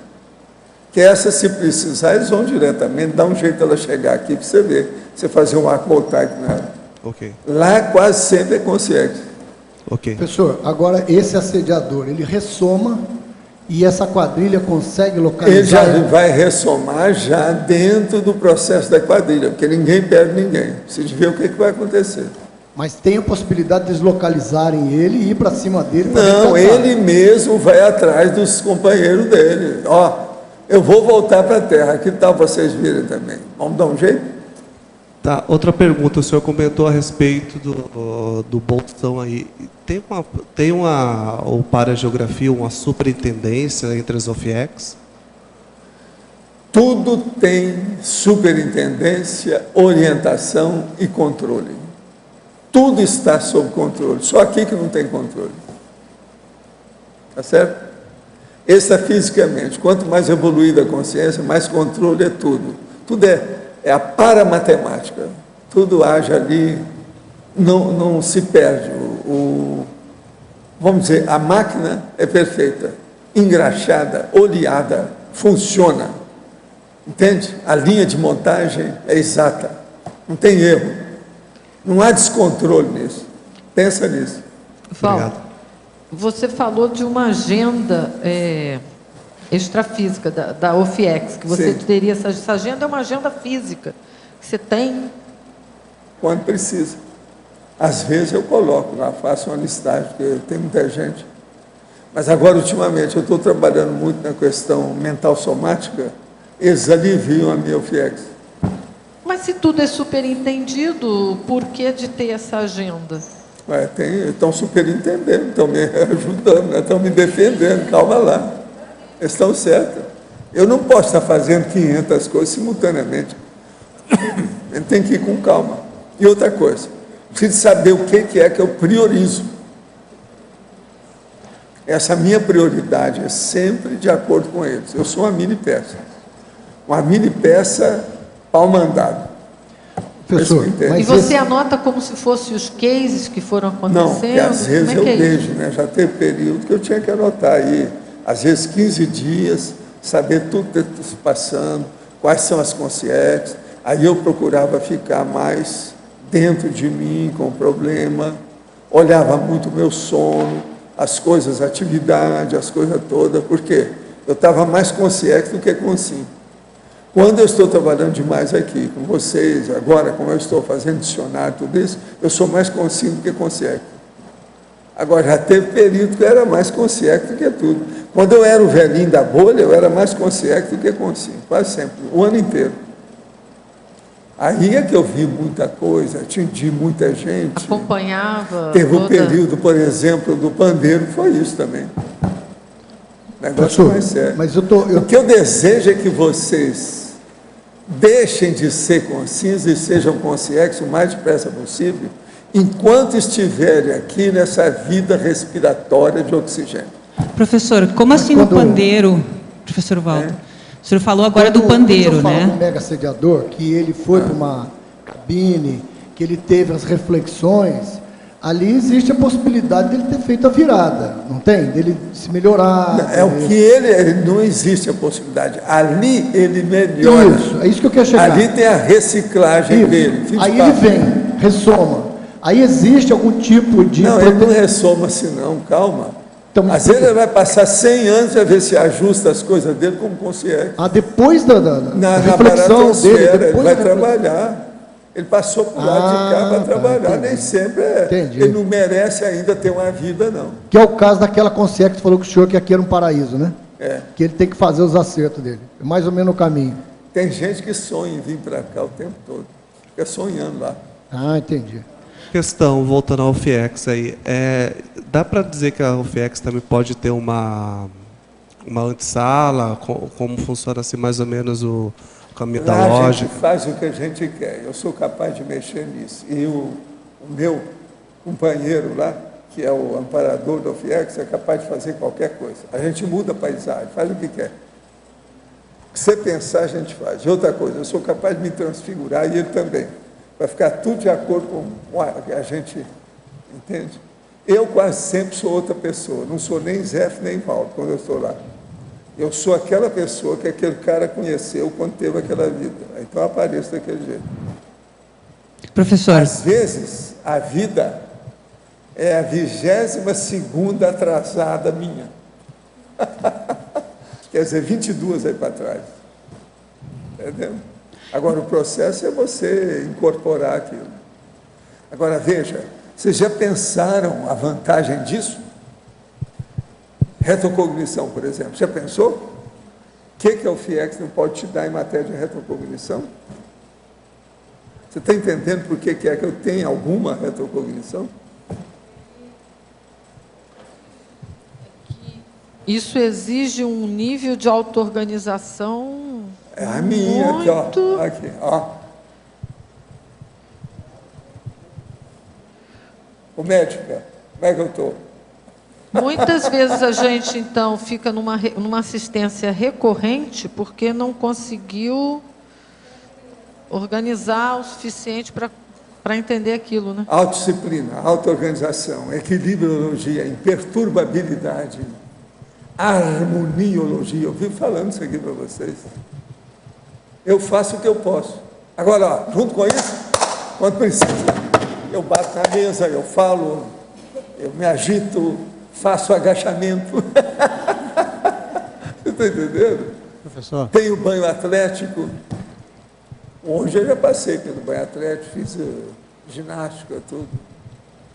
Que essa, se precisar, eles vão diretamente, dá um jeito dela chegar aqui para você ver, você fazer um arco voltaico nela. Okay. Lá quase sempre é consciência. Okay. Professor, agora esse assediador, ele ressoma e essa quadrilha consegue localizar... Ele já vai ressomar já dentro do processo da quadrilha, porque ninguém perde ninguém. Precisa ver o que vai acontecer. Mas tem a possibilidade de eles localizarem ele e ir para cima dele? Não, ele mesmo vai atrás dos companheiros dele. Ó, eu vou voltar para a Terra, que tal vocês virem também? Vamos dar um jeito? Tá, outra pergunta, o senhor comentou a respeito do bolsão aí. Tem uma, ou para a geografia, uma superintendência entre as OFIEX? Tudo tem superintendência, orientação e controle. Tudo está sob controle, só aqui que não tem controle. Tá certo? Extrafisicamente, quanto mais evoluída a consciência, mais controle é tudo. Tudo é a paramatemática. Tudo age ali, não se perde. Vamos dizer, a máquina é perfeita, engraxada, oleada, funciona. Entende? A linha de montagem é exata, não tem erro. Não há descontrole nisso. Pensa nisso. Val, você falou de uma agenda extrafísica da OFIEX, que você teria essa agenda, é uma agenda física, que você tem? Quando precisa. Às vezes eu coloco lá, faço uma listagem, porque tem muita gente. Mas agora, ultimamente, eu estou trabalhando muito na questão mental somática, eles aliviam a minha OFIEX. Mas se tudo é superintendido, por que de ter essa agenda? Estão superintendendo, estão me ajudando, estão me defendendo, calma lá. Eles estão certos. Eu não posso estar fazendo 500 coisas simultaneamente. Ele tem que ir com calma. E outra coisa, preciso saber o que é que eu priorizo. essa minha prioridade é sempre de acordo com eles. Eu sou uma mini peça. Uma mini peça pau mandado. Professor, e você anota como se fossem os cases que foram acontecendo? Não, porque às vezes eu é vejo, né? Já teve período que eu tinha que anotar aí, às vezes 15 dias, saber tudo que está se passando, quais são as consciências. Aí eu procurava ficar mais dentro de mim com o problema, olhava muito o meu sono, as coisas, a atividade, as coisas todas, porque eu estava mais consciente do que consciente. Quando eu estou trabalhando demais aqui com vocês, agora, como eu estou fazendo dicionário, tudo isso, eu sou mais consciente do que consciente. Agora, já teve período que eu era mais consciente do que tudo. Quando eu era o velhinho da bolha, eu era mais consciente do que consciente, quase sempre, o ano inteiro. Aí é que eu vi muita coisa, atingi muita gente. Acompanhava. Teve um período, por exemplo, do pandeiro, que foi isso também. Negócio mais sério. Mas o que eu desejo é que vocês deixem de ser conscientes e sejam conscientes o mais depressa possível, enquanto estiverem aqui nessa vida respiratória de oxigênio. Professor, como assim no pandeiro, professor Waldo? O senhor falou agora do pandeiro, né? Do mega assediador, que ele foi para uma cabine, que ele teve as reflexões, ali existe a possibilidade dele ter feito a virada, não tem? Dele se melhorar. É o que ele não existe a possibilidade. Ali ele melhora. Isso, é isso que eu quero chegar. Ali tem a reciclagem dele. Aí ele vem, ressoma. Aí existe algum tipo de... Não, ele não ressoma assim não, calma. Então, às vezes ele vai passar 100 anos para ver se ajusta as coisas dele como consciente. Depois da reflexão dele, ele vai trabalhar. Ele passou por lá de cá para trabalhar, nem sempre ele não merece ainda ter uma vida, não. Que é o caso daquela consciência que você falou com o senhor que aqui era um paraíso, né? Que ele tem que fazer os acertos dele. É mais ou menos o caminho. Tem gente que sonha em vir para cá o tempo todo. Fica sonhando lá. Entendi. Questão, voltando ao UFIEX aí, dá para dizer que a UFIEX também pode ter uma antessala, como funciona assim mais ou menos o caminho da lógica? A gente faz o que a gente quer, eu sou capaz de mexer nisso. E o meu companheiro lá, que é o amparador do UFIEX, é capaz de fazer qualquer coisa. A gente muda a paisagem, faz o que quer. O que você pensar, a gente faz. E outra coisa, eu sou capaz de me transfigurar e ele também. Vai ficar tudo de acordo com o que a gente entende. Eu quase sempre sou outra pessoa, não sou nem Zé nem Valdo quando eu estou lá. Eu sou aquela pessoa que aquele cara conheceu quando teve aquela vida. Então eu apareço daquele jeito. Professor. Às vezes, a vida é a 22ª atrasada minha. Quer dizer, 22 aí para trás. Entendeu? Agora, o processo é você incorporar aquilo. Agora, veja, vocês já pensaram a vantagem disso? Retrocognição, por exemplo. Já pensou? O que o FIEX não pode te dar em matéria de retrocognição? Você está entendendo por que é que eu tenho alguma retrocognição? Isso exige um nível de auto-organização. É a minha, aqui, ó. O médico, como é que eu estou? Muitas vezes a gente, então, fica numa assistência recorrente porque não conseguiu organizar o suficiente para entender aquilo, né? Autodisciplina, auto-organização, equilibriologia, imperturbabilidade, harmoniologia. Eu vivo falando isso aqui para vocês. Eu faço o que eu posso. Agora, ó, junto com isso, quando precisa, eu bato na mesa, eu falo, eu me agito, faço agachamento. Você está entendendo? Professor. Tenho banho atlético. Hoje eu já passei pelo banho atlético, fiz ginástica, tudo.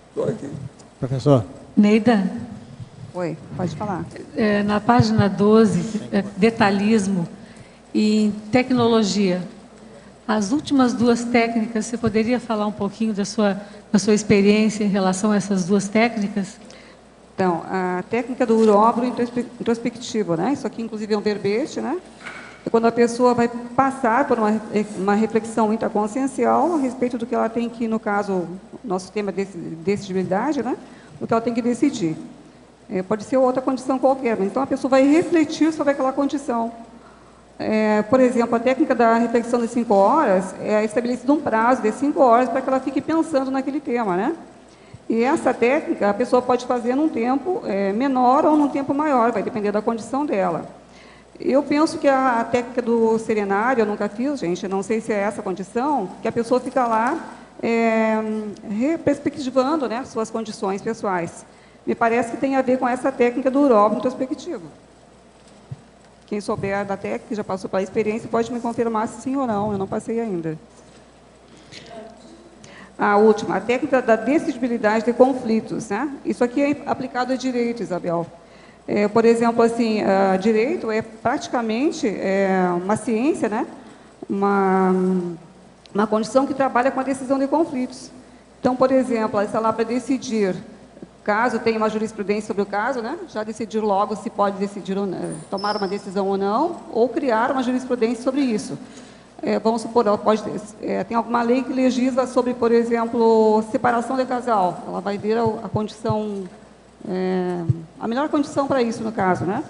Estou aqui. Professor. Neida. Oi, pode falar. Na página 12, detalhismo e tecnologia. As últimas duas técnicas, você poderia falar um pouquinho da sua experiência em relação a essas duas técnicas? Então, a técnica do uróboro introspectivo, né? Isso aqui, inclusive, é um verbete, né? É quando a pessoa vai passar por uma reflexão intraconsciencial a respeito do que ela tem que, no caso, nosso tema de decidibilidade, né? O que ela tem que decidir. Pode ser outra condição qualquer, mas então a pessoa vai refletir sobre aquela condição. Por exemplo, a técnica da reflexão de 5 horas é estabelecido um prazo de 5 horas para que ela fique pensando naquele tema, né? E essa técnica a pessoa pode fazer num tempo menor ou num tempo maior, vai depender da condição dela. Eu penso que a técnica do serenário, eu nunca fiz, gente, não sei se é essa condição, que a pessoa fica lá reperspectivando, né, suas condições pessoais. Me parece que tem a ver com essa técnica do uróbio introspectivo. Quem souber da técnica, já passou pela experiência, pode me confirmar se sim ou não, eu não passei ainda. A última, a técnica da decidibilidade de conflitos, né? Isso aqui é aplicado a direito, Isabel. Por exemplo, assim, direito é praticamente uma ciência, né? Uma condição que trabalha com a decisão de conflitos. Então, por exemplo, essa lá para decidir, caso tenha uma jurisprudência sobre o caso, né? Já decidir logo se pode decidir ou não, tomar uma decisão ou não, ou criar uma jurisprudência sobre isso. Vamos supor, ela pode tem alguma lei que legisla sobre, por exemplo, separação de casal. Ela vai ver a condição, a melhor condição para isso, no caso, né?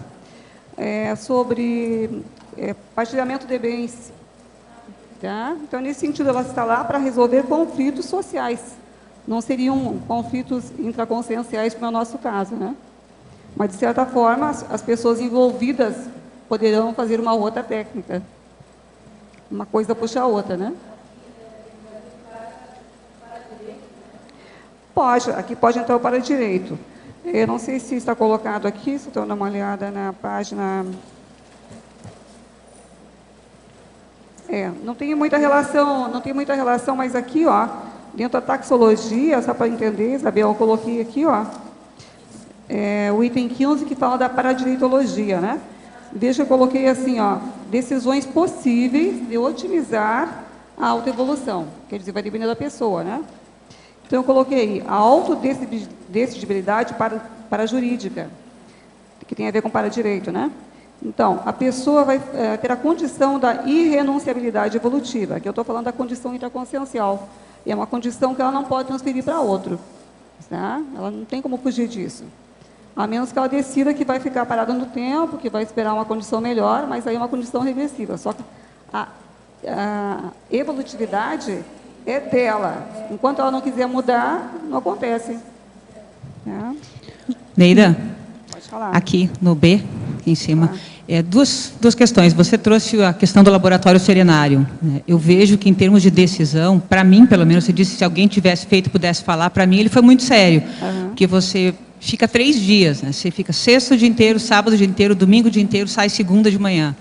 Sobre partilhamento de bens. Tá? Então, nesse sentido, ela está lá para resolver conflitos sociais. Não seriam conflitos intraconscienciais, como é o nosso caso, né? Mas, de certa forma, as pessoas envolvidas poderão fazer uma outra técnica. Uma coisa puxa a outra, né? Pode, aqui pode entrar o para-direito. Eu não sei se está colocado aqui, se estou dando uma olhada na página... não tem muita relação, mas aqui, ó, dentro da taxologia, só para entender, Isabel, eu coloquei aqui, ó, o item 15 que fala da paradireitologia, né? Veja, eu coloquei assim, ó, decisões possíveis de otimizar a autoevolução, quer dizer, vai depender da pessoa, né? Então, eu coloquei a autodecidibilidade para a jurídica, que tem a ver com paradireito, né? Então, a pessoa vai ter a condição da irrenunciabilidade evolutiva, que eu estou falando da condição intraconsciencial. E é uma condição que ela não pode transferir para outro. Tá? Ela não tem como fugir disso. A menos que ela decida que vai ficar parada no tempo, que vai esperar uma condição melhor, mas aí é uma condição regressiva. Só que a evolutividade é dela. Enquanto ela não quiser mudar, não acontece. Tá? Neida, pode falar. Aqui no B, aqui em cima, duas questões. Você trouxe a questão do laboratório serenário. Eu vejo que, em termos de decisão, para mim, pelo menos, você disse que se alguém tivesse feito, pudesse falar, para mim ele foi muito sério. Porque você fica 3 dias, né? Você fica sexta o dia inteiro, sábado o dia inteiro, domingo o dia inteiro, sai segunda de manhã.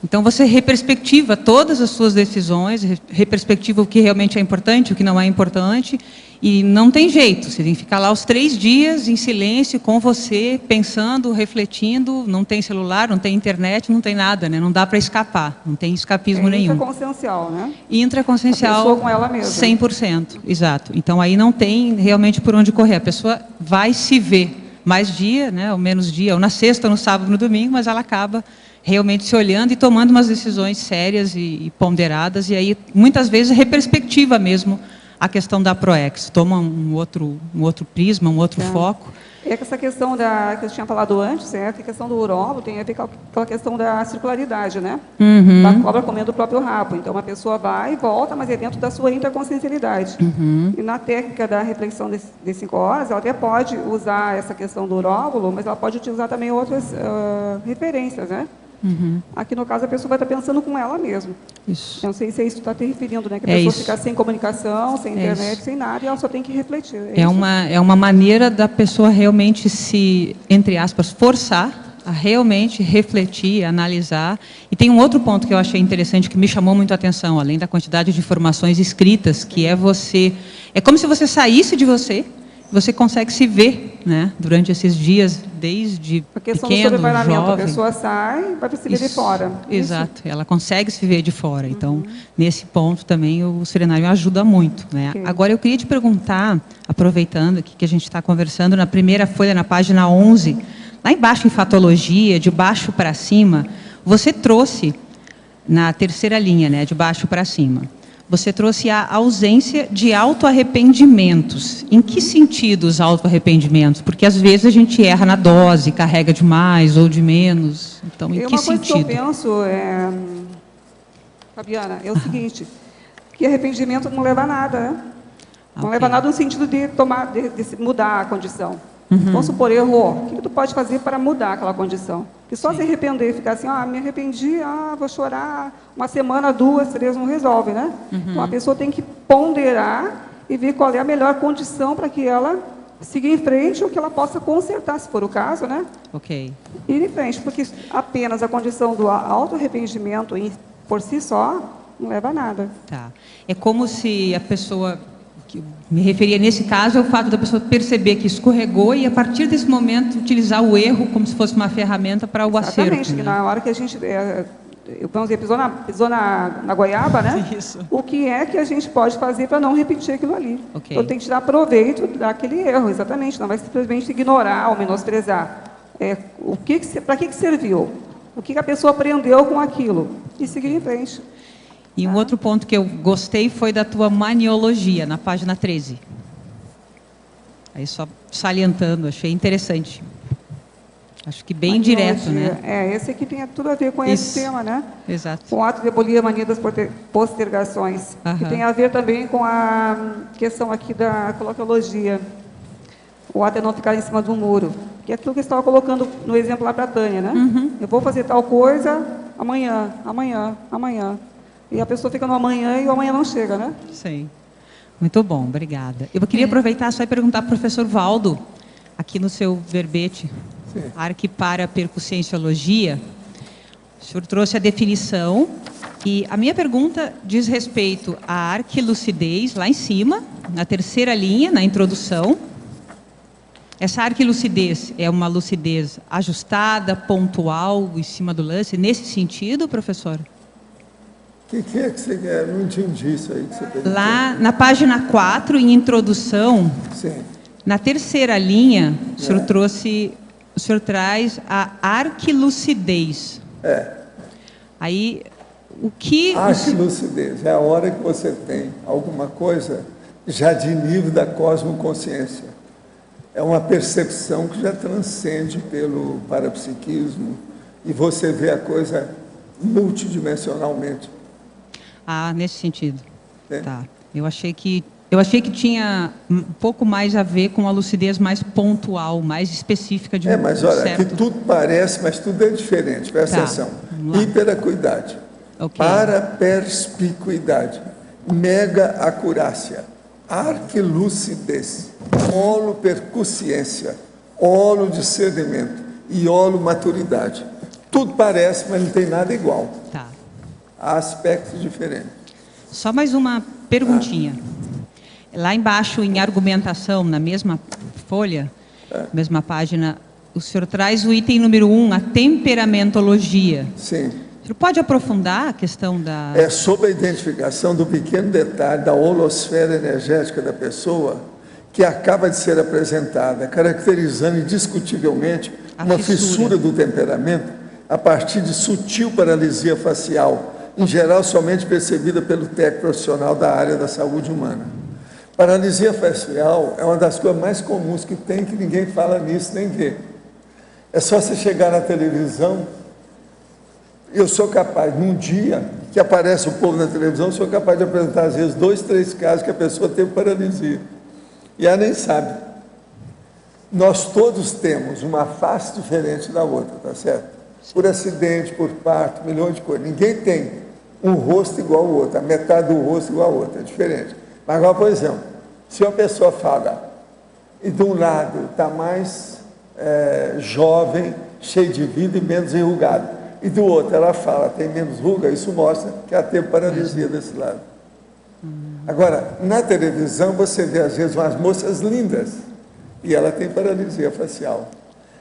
Então, você reperspectiva todas as suas decisões, reperspectiva o que realmente é importante, o que não é importante, e não tem jeito, você tem que ficar lá os 3 dias em silêncio com você, pensando, refletindo, não tem celular, não tem internet, não tem nada, né? Não dá para escapar, não tem escapismo nenhum. Intraconsciencial, né? Intraconsciencial, a pessoa com ela mesma. 100%, exato. Então, aí não tem realmente por onde correr, a pessoa vai se ver mais dia, né, ou menos dia, ou na sexta, ou no sábado, no domingo, mas ela acaba realmente se olhando e tomando umas decisões sérias e ponderadas, e aí, muitas vezes, reperspectiva mesmo a questão da PROEX, toma um outro prisma, um outro foco. É que essa questão que eu tinha falado antes, a questão do urólogo tem a ver com aquela questão da circularidade, né? Da cobra comendo o próprio rabo. Então, uma pessoa vai e volta, mas é dentro da sua intraconsciencialidade. E na técnica da reflexão de 5 horas, ela até pode usar essa questão do urólogo, mas ela pode utilizar também outras referências, né? Aqui, no caso, a pessoa vai estar pensando com ela mesma. Isso. Eu não sei se é isso que está te referindo, né? Que a pessoa fica sem comunicação, sem internet, sem nada, e ela só tem que refletir. É uma maneira da pessoa realmente se, entre aspas, forçar a realmente refletir, analisar. E tem um outro ponto que eu achei interessante, que me chamou muito a atenção, além da quantidade de informações escritas, que é como se você saísse de você consegue se ver, né, durante esses dias, desde pequeno, jovem. A pessoa sai, vai se ver de fora. Exato, ela consegue se ver de fora. Então, nesse ponto também o serenário ajuda muito, né? Agora, eu queria te perguntar, aproveitando aqui que a gente está conversando, na primeira folha, na página 11, lá embaixo em fatologia, de baixo para cima, você trouxe, na terceira linha, né, de baixo para cima, você trouxe a ausência de autoarrependimentos. Em que sentido os autoarrependimentos? Porque às vezes a gente erra na dose, carrega de mais ou de menos. Então, em que sentido? Uma coisa que eu penso, Fabiana, é o seguinte, que arrependimento não leva a nada, né? Não leva a nada no sentido de mudar a condição. Vamos supor, errou. O que tu pode fazer para mudar aquela condição? Porque só se arrepender e ficar assim, me arrependi, vou chorar, uma semana, 2, 3, não resolve, né? Então, a pessoa tem que ponderar e ver qual é a melhor condição para que ela siga em frente ou que ela possa consertar, se for o caso, né? Ok. Ir em frente, porque apenas a condição do auto-arrependimento por si só não leva a nada. Tá. É como se a pessoa... que me referia nesse caso é o fato da pessoa perceber que escorregou e, a partir desse momento, utilizar o erro como se fosse uma ferramenta para o acerto. Exatamente, que na hora que a gente, vamos dizer, pisou na goiaba, né? Isso. O que é que a gente pode fazer para não repetir aquilo ali? Okay. Então, tem que tirar proveito daquele erro, exatamente, não vai simplesmente ignorar ou menosprezar. Para que serviu? O que a pessoa aprendeu com aquilo? E seguir em frente. E um outro ponto que eu gostei foi da tua maniologia, na página 13. Aí só salientando, achei interessante. Acho que bem direto, né? Esse aqui tem tudo a ver com esse tema, né? Exato. Com o ato de abolir a mania das postergações. Que tem a ver também com a questão aqui da coloquiologia. O ato é não ficar em cima do muro. Que é aquilo que você estava colocando no exemplo lá para a Tânia, né? Eu vou fazer tal coisa amanhã. E a pessoa fica no amanhã e o amanhã não chega, né? Sim. Muito bom, obrigada. Eu queria aproveitar só e perguntar para o professor Valdo, aqui no seu verbete, Arque para Percussienciologia, o senhor trouxe a definição, e a minha pergunta diz respeito à arquilucidez, lá em cima, na terceira linha, na introdução. Essa arquilucidez é uma lucidez ajustada, pontual, em cima do lance, nesse sentido, professor? O que é que você quer? Não entendi isso aí que você perguntou. Lá na página 4, em introdução, na terceira linha, o senhor traz a arquilucidez. Aí, o que... Arquilucidez é a hora que você tem alguma coisa já de nível da cosmoconsciência. É uma percepção que já transcende pelo parapsiquismo e você vê a coisa multidimensionalmente. Nesse sentido. Tá. Eu achei que tinha um pouco mais a ver com a lucidez mais pontual, mais específica de um mas olha, que tudo parece, mas tudo é diferente. Presta atenção. Hiperacuidade, paraperspicuidade, mega acurácia, arquilucidez, holopercussiência, holodiscernimento e holomaturidade. Tudo parece, mas não tem nada igual. Tá. Há aspectos diferentes. Só mais uma perguntinha. Lá embaixo, em argumentação, na mesma folha, mesma página, o senhor traz o item número 1, a temperamentologia. Sim. O senhor pode aprofundar a questão da... É sobre a identificação do pequeno detalhe da holosfera energética da pessoa que acaba de ser apresentada, caracterizando indiscutivelmente uma fissura do temperamento a partir de sutil paralisia facial, em geral somente percebida pelo técnico profissional da área da saúde humana. Paralisia facial é uma das coisas mais comuns que tem, que ninguém fala nisso nem vê. É só você chegar na televisão, eu sou capaz, num dia que aparece o povo na televisão, eu sou capaz de apresentar às vezes 2, 3 casos que a pessoa teve paralisia. E ela nem sabe. Nós todos temos uma face diferente da outra, tá certo? Por acidente, por parto, milhões de coisas. Ninguém tem um rosto igual ao outro, a metade do rosto igual ao outro, é diferente. Mas agora, por exemplo, se uma pessoa fala e de um lado está mais jovem, cheio de vida e menos enrugado, e do outro ela fala, tem menos ruga, isso mostra que ela teve paralisia desse lado. Agora, na televisão você vê às vezes umas moças lindas e ela tem paralisia facial.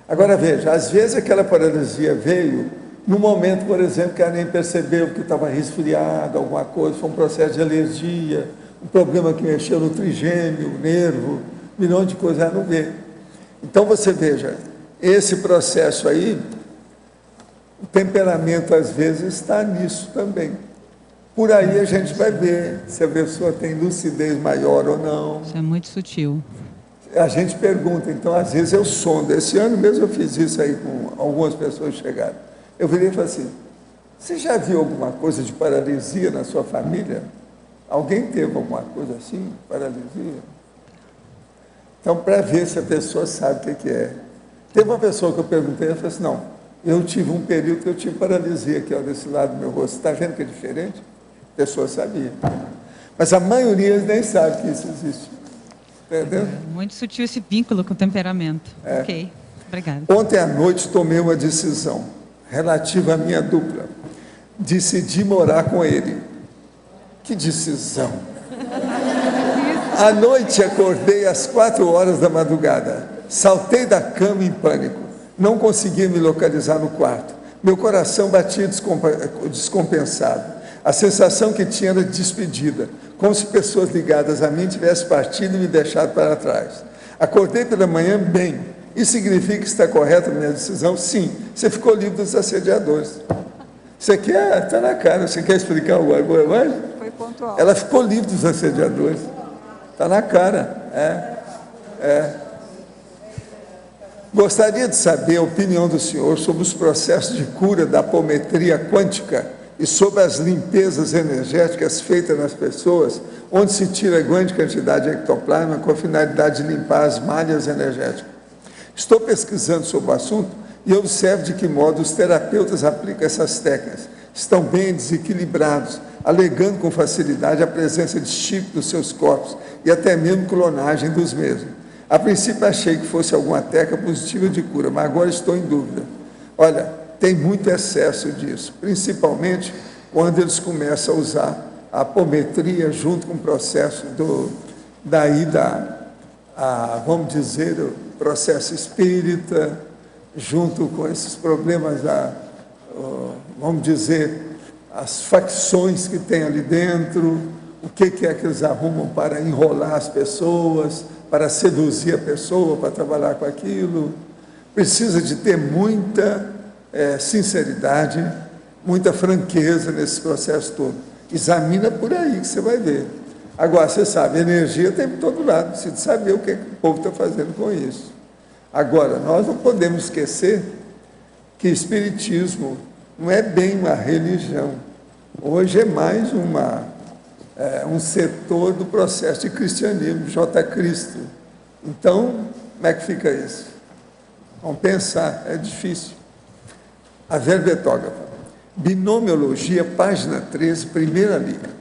Agora veja, às vezes aquela paralisia veio no momento, por exemplo, que ela nem percebeu que estava resfriada, alguma coisa, foi um processo de alergia, um problema que mexeu no trigêmeo, o nervo, milhões de coisas, ela não vê. Então você veja, esse processo aí, o temperamento às vezes está nisso também. Por aí a gente vai ver se a pessoa tem lucidez maior ou não. Isso é muito sutil. A gente pergunta, então às vezes eu sondo. Esse ano mesmo eu fiz isso aí com algumas pessoas que chegaram. Eu virei e falei assim, você já viu alguma coisa de paralisia na sua família? Alguém teve alguma coisa assim, paralisia? Então, para ver se a pessoa sabe o que é. Teve uma pessoa que eu perguntei, ela falou assim, não, eu tive um período que eu tive paralisia aqui, ó, desse lado do meu rosto. Está vendo que é diferente? A pessoa sabia. Mas a maioria nem sabe que isso existe. Entendeu? É muito sutil esse vínculo com o temperamento. É. Ok, obrigada. Ontem à noite tomei uma decisão relativa à minha dupla. Decidi morar com ele. Que decisão! À noite acordei às 4 horas da madrugada. Saltei da cama em pânico. Não conseguia me localizar no quarto. Meu coração batia descompensado. A sensação que tinha era de despedida, como se pessoas ligadas a mim tivessem partido e me deixado para trás. Acordei pela manhã bem. Isso significa que está correta a minha decisão? Sim. Você ficou livre dos assediadores. Você quer? Está na cara. Você quer explicar agora? Foi pontual. Ela ficou livre dos assediadores. Está na cara. Gostaria de saber a opinião do senhor sobre os processos de cura da apometria quântica e sobre as limpezas energéticas feitas nas pessoas, onde se tira grande quantidade de ectoplasma com a finalidade de limpar as malhas energéticas. Estou pesquisando sobre o assunto e observo de que modo os terapeutas aplicam essas técnicas. Estão bem desequilibrados, alegando com facilidade a presença de chip nos seus corpos e até mesmo clonagem dos mesmos. A princípio achei que fosse alguma técnica positiva de cura, mas agora estou em dúvida. Olha, tem muito excesso disso, principalmente quando eles começam a usar a apometria junto com o processo vamos dizer, o processo espírita, junto com esses problemas vamos dizer, as facções que tem ali dentro, o que é que eles arrumam para enrolar as pessoas, para seduzir a pessoa, para trabalhar com aquilo. Precisa de ter muita sinceridade, muita franqueza nesse processo todo. Examina por aí que você vai ver. Agora, você sabe, energia tem por todo lado, precisa saber o que o povo está fazendo com isso. Agora, nós não podemos esquecer que espiritismo não é bem uma religião. Hoje é mais um setor do processo de cristianismo, J. Cristo. Então, como é que fica isso? Vamos pensar, é difícil. A verbetógrafa. Binomiologia, página 13, primeira linha.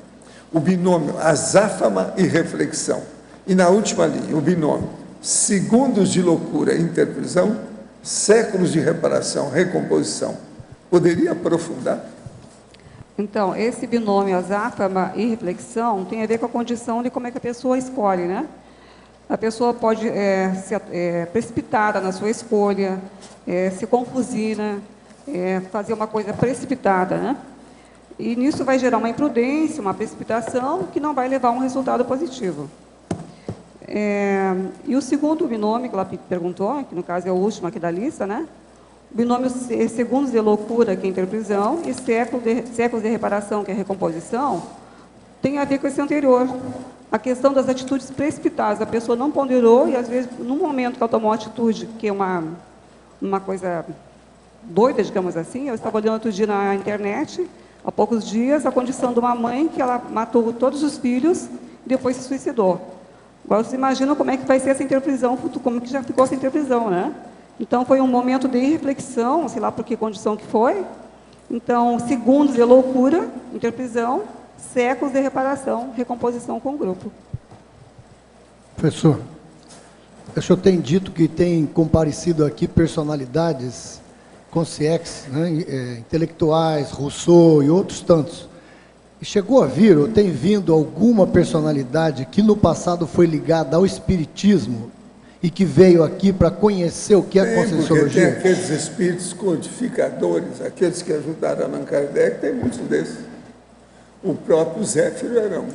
O binômio azáfama e reflexão. E na última linha, o binômio segundos de loucura e interprisão, séculos de reparação, recomposição. Poderia aprofundar? Então, esse binômio azáfama e reflexão tem a ver com a condição de como é que a pessoa escolhe, né? A pessoa pode ser precipitada na sua escolha, ser confusina, fazer uma coisa precipitada, né? E nisso vai gerar uma imprudência, uma precipitação, que não vai levar a um resultado positivo. E o segundo binômio que ela perguntou, que no caso é o último aqui da lista, né? O binômio segundos de loucura, que é a interprisão, e séculos de reparação, que é a recomposição, tem a ver com esse anterior. A questão das atitudes precipitadas. A pessoa não ponderou e, às vezes, no momento que ela tomou uma atitude, que é uma coisa doida, digamos assim, eu estava olhando outro dia na internet, há poucos dias, a condição de uma mãe que ela matou todos os filhos e depois se suicidou. Agora, vocês imaginam como é que vai ser essa interprisão, como que já ficou essa interprisão, né? Então, foi um momento de reflexão, sei lá por que condição que foi. Então, segundos de loucura, interprisão, séculos de reparação, recomposição com o grupo. Professor, o senhor tem dito que tem comparecido aqui personalidades conscientes, né, intelectuais, Rousseau e outros tantos. E chegou a vir, ou tem vindo alguma personalidade que no passado foi ligada ao espiritismo e que veio aqui para conhecer o que é a Conscienciologia? Tem aqueles espíritos codificadores, aqueles que ajudaram Allan Kardec, tem muitos desses. O próprio Zéfiro era um.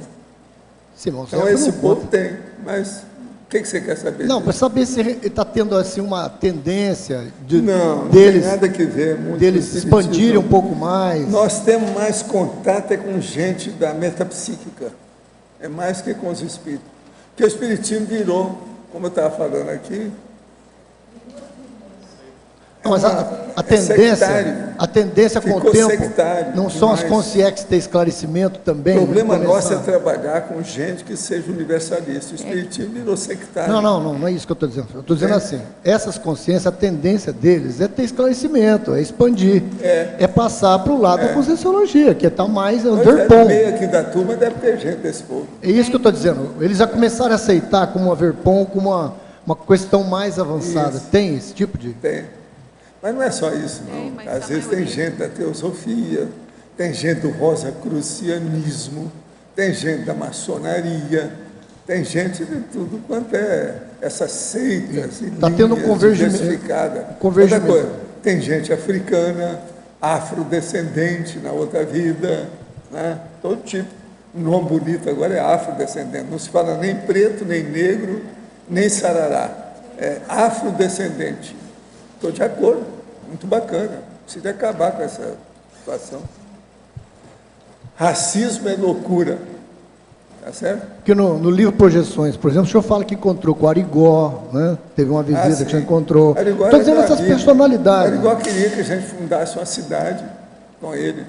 Sim, então esse povo tem, mas O que você quer saber? Não, para saber se está tendo assim, uma tendência não deles, tem nada que ver, muito deles expandirem um pouco mais. Nós temos mais contato com gente da metapsíquica, é mais que com os espíritos. Porque o espiritismo virou, como eu estava falando aqui, Não, mas a tendência com o tempo, não são as consciências ter esclarecimento também? O problema nosso é trabalhar com gente que seja universalista. O espiritismo virou sectário. Não é isso que eu estou dizendo. Eu estou dizendo assim, essas consciências, a tendência deles é ter esclarecimento, é expandir, é passar para o lado da conscienciologia, que está mais Verpom. No meio aqui da turma deve ter gente desse povo. É isso que eu estou dizendo. Eles já começaram a aceitar como uma Verpom, como uma questão mais avançada. Isso. Tem esse tipo de... Tem. Mas não é só isso, não. Às vezes tem gente da teosofia, tem gente do rosacrucianismo, tem gente da maçonaria, tem gente de tudo quanto é essas seitas e está tendo um convergimento. Outra coisa, tem gente africana, afrodescendente na outra vida, né? Todo tipo. O nome bonito agora é afrodescendente. Não se fala nem preto, nem negro, nem sarará. É afrodescendente. Estou de acordo, muito bacana. Precisa acabar com essa situação. Racismo é loucura. Tá certo? Porque no livro Projeções, por exemplo, o senhor fala que encontrou com o Arigó, né? Teve uma visita que o senhor encontrou. Estou dizendo essas personalidades. Arigó queria que a gente fundasse uma cidade com ele.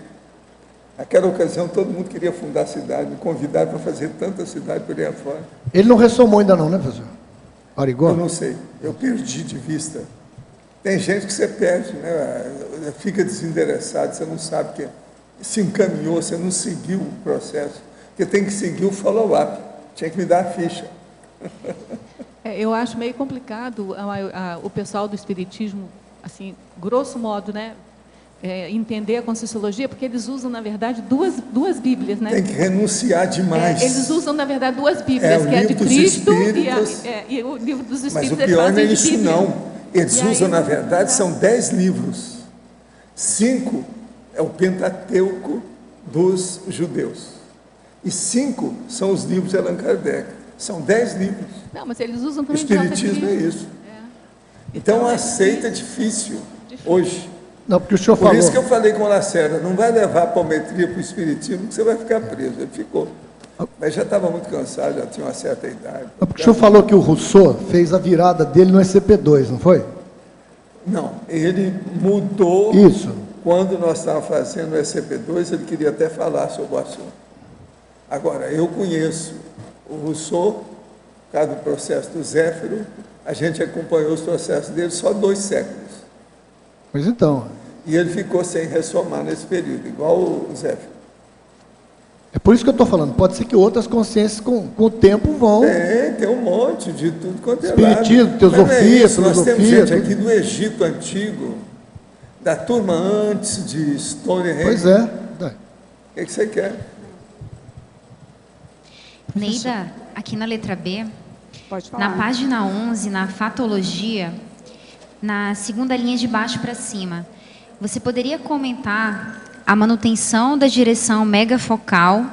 Naquela ocasião, todo mundo queria fundar a cidade, me convidaram para fazer tanta cidade por aí afora. Ele não ressomou ainda não, né, professor? Arigó? Eu não sei, eu perdi de vista. Tem gente que você perde, né? Fica desinteressado, você não sabe que se encaminhou, você não seguiu o processo. Porque tem que seguir o follow-up, tinha que me dar a ficha. Eu acho meio complicado o pessoal do espiritismo, assim, grosso modo, né, entender a Conscienciologia, porque eles usam, na verdade, duas Bíblias, né? Tem que renunciar demais. Eles usam, na verdade, duas Bíblias, que é a de Cristo e o livro dos Espíritos. Mas o pior não é isso, não. Eles usam, na verdade, são 10 livros. 5 é o Pentateuco dos judeus. E 5 são os livros de Allan Kardec. São 10 livros. Não, mas eles usam também. O Espiritismo é isso. Então, a seita é difícil hoje. Não, porque o senhor Por isso que eu falei com o Lacerda, não vai levar a palmetria para o Espiritismo, que você vai ficar preso. Ele ficou. Mas já estava muito cansado, já tinha uma certa idade. Porque o senhor falou que o Rousseau fez a virada dele no SCP-2, não foi? Não, ele mudou. Isso. Quando nós estávamos fazendo o SCP-2, ele queria até falar sobre o assunto. Agora, eu conheço o Rousseau, por causa do processo do Zéfiro, a gente acompanhou os processos dele só 2 séculos. Pois então. E ele ficou sem ressomar nesse período, igual o Zéfiro. É por isso que eu estou falando, pode ser que outras consciências com o tempo vão... Tem um monte de tudo quanto é Espiritismo, teosofia, filosofia... Nós temos gente aqui do Egito Antigo, da turma antes de Stonehenge. Pois é. O que você quer? Neida, aqui na letra B, Pode falar. na página 11, na fatologia, na segunda linha de baixo para cima, você poderia comentar a manutenção da direção megafocal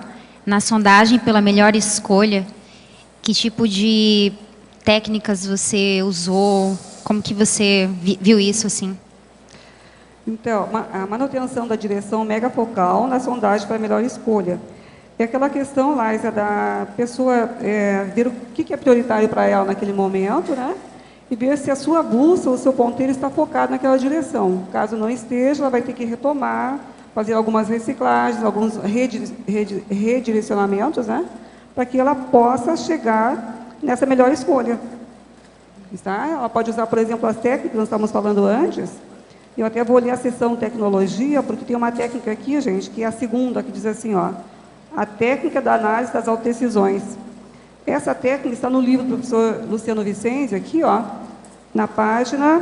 na sondagem pela melhor escolha? Que tipo de técnicas você usou? Como que você viu isso assim? Então, a manutenção da direção megafocal na sondagem para melhor escolha. É aquela questão, Laísa, da pessoa ver o que é prioritário para ela naquele momento, né? E ver se a sua bússola, o seu ponteiro está focado naquela direção. Caso não esteja, ela vai ter que retomar, fazer algumas reciclagens, alguns redirecionamentos, né? Para que ela possa chegar nessa melhor escolha. Tá? Ela pode usar, por exemplo, as técnicas que nós estávamos falando antes. Eu até vou ler a seção tecnologia, porque tem uma técnica aqui, gente, que é a segunda, que diz assim, ó, a técnica da análise das autodecisões. Essa técnica está no livro do professor Luciano Vicente, aqui, ó, na página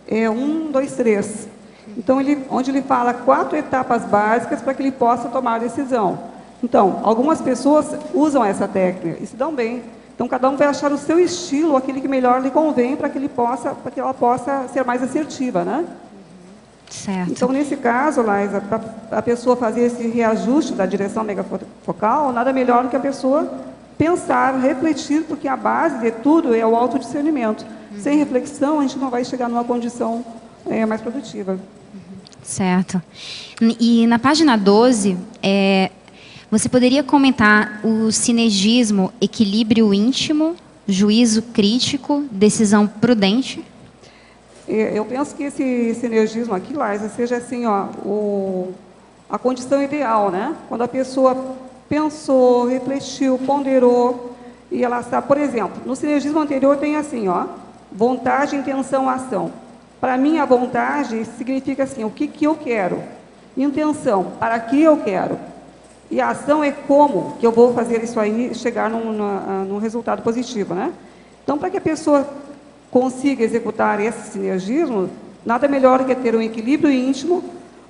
1, 2, 3. Então, onde ele fala 4 etapas básicas para que ele possa tomar a decisão. Então, algumas pessoas usam essa técnica e se dão bem. Então, cada um vai achar o seu estilo, aquele que melhor lhe convém, para que ela possa ser mais assertiva, né? Certo. Então, nesse caso, Laísa, para a pessoa fazer esse reajuste da direção megafocal, nada melhor do que a pessoa pensar, refletir, porque a base de tudo é o autodiscernimento. Sem reflexão, a gente não vai chegar numa condição mais produtiva. Certo. E na página 12, você poderia comentar o sinergismo, equilíbrio íntimo, juízo crítico, decisão prudente? Eu penso que esse sinergismo aqui, Laisa, seja assim, a condição ideal, né? Quando a pessoa pensou, refletiu, ponderou, e ela sabe, por exemplo, no sinergismo anterior tem assim, vontade, intenção, ação. Para mim, a vontade significa assim, o que eu quero. Intenção, para que eu quero. E a ação é como que eu vou fazer isso aí chegar num resultado positivo, né? Então, para que a pessoa consiga executar esse sinergismo, nada melhor do que ter um equilíbrio íntimo,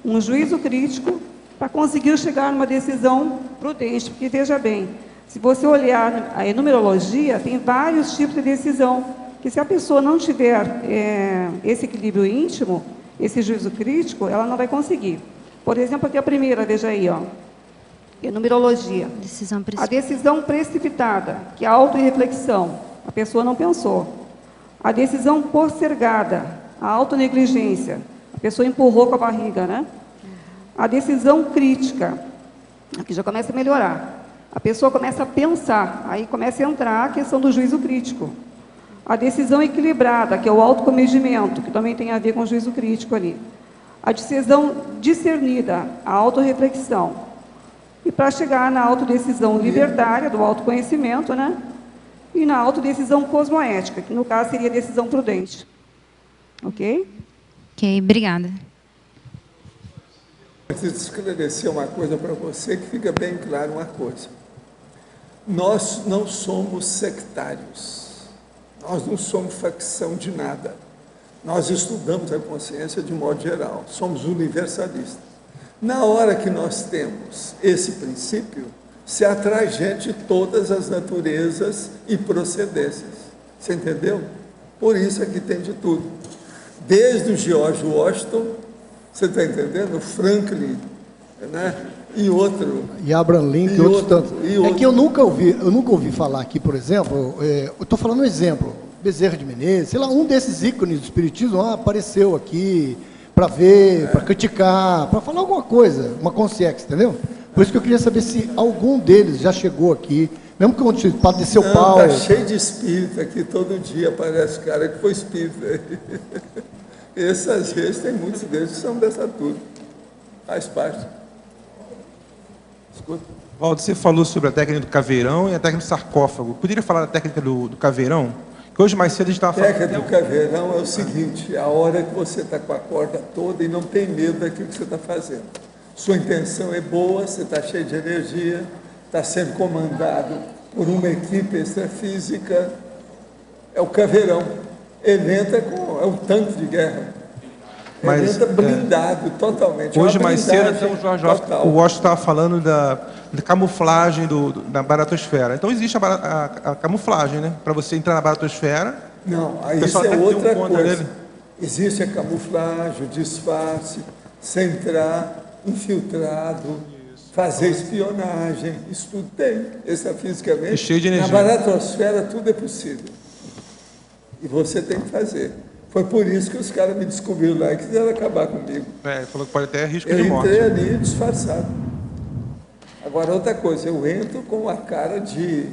um juízo crítico, para conseguir chegar numa decisão prudente. Porque, veja bem, se você olhar a numerologia, tem vários tipos de decisão, que se a pessoa não tiver esse equilíbrio íntimo, esse juízo crítico, ela não vai conseguir. Por exemplo, aqui a primeira, veja aí, é numerologia. A decisão precipitada, que é a autorreflexão, a pessoa não pensou. A decisão postergada, a autonegligência, a pessoa empurrou com a barriga, né? A decisão crítica, aqui já começa a melhorar. A pessoa começa a pensar, aí começa a entrar a questão do juízo crítico. A decisão equilibrada, que é o autocomedimento, que também tem a ver com o juízo crítico ali. A decisão discernida, a autorreflexão. E para chegar na autodecisão libertária, do autoconhecimento, né? E na autodecisão cosmoética, que no caso seria a decisão prudente. Ok? Ok, obrigada. Preciso esclarecer uma coisa para você, que fica bem claro uma coisa. Nós não somos sectários. Nós não somos facção de nada. Nós estudamos a consciência de modo geral. Somos universalistas. Na hora que nós temos esse princípio, se atrai gente de todas as naturezas e procedências. Você entendeu? Por isso é que tem de tudo. Desde o George Washington, você está entendendo? O Franklin, né? E outro. E Abraham Lincoln e outros tantos. É que eu nunca ouvi falar aqui, por exemplo, eu estou falando um exemplo, Bezerra de Menezes, sei lá, um desses ícones do espiritismo apareceu aqui para ver, para criticar, para falar alguma coisa, uma consciência, entendeu? Por isso que eu queria saber se algum deles já chegou aqui, mesmo que o Padre de Seu Paulo. Está cheio de espírito aqui, todo dia aparece cara que foi espírita. Essas vezes, tem muitos deles que são dessa turma. Faz parte. Escuta. Valdo, você falou sobre a técnica do caveirão e a técnica do sarcófago. Poderia falar da técnica do caveirão? Que hoje mais cedo a gente estava falando. A técnica do caveirão é o seguinte, a hora que você está com a corda toda e não tem medo daquilo que você está fazendo. Sua intenção é boa, você está cheio de energia, está sendo comandado por uma equipe extrafísica, é o caveirão. Ele entra é um tanque de guerra. Ele entra blindado totalmente. Hoje mais cedo, então, o Washington estava falando da camuflagem da baratosfera. Então existe a camuflagem, né? Para você entrar na baratosfera. Não, aí isso é outra coisa. Existe a camuflagem, o disfarce, você entrar infiltrado, fazer espionagem, isso tudo tem, extrafisicamente. Cheio de energia. Na baratosfera tudo é possível. E você tem que fazer. Foi por isso que os caras me descobriram lá e quiseram acabar comigo. Falou que pode ter risco de morte. Eu entrei ali disfarçado. Agora, outra coisa, eu entro com a cara de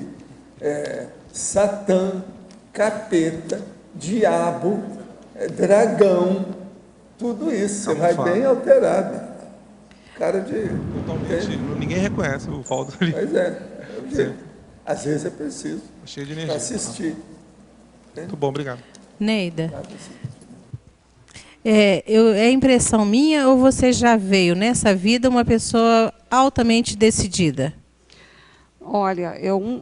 Satã, capeta, diabo, dragão, tudo isso. Você vai bem alterado. Cara de... Totalmente. Ninguém reconhece o Valdo ali. Pois é. Às vezes é preciso. Cheio de energia. Para assistir. Muito bom, obrigado. Neida, é impressão minha ou você já veio nessa vida uma pessoa altamente decidida? Olha,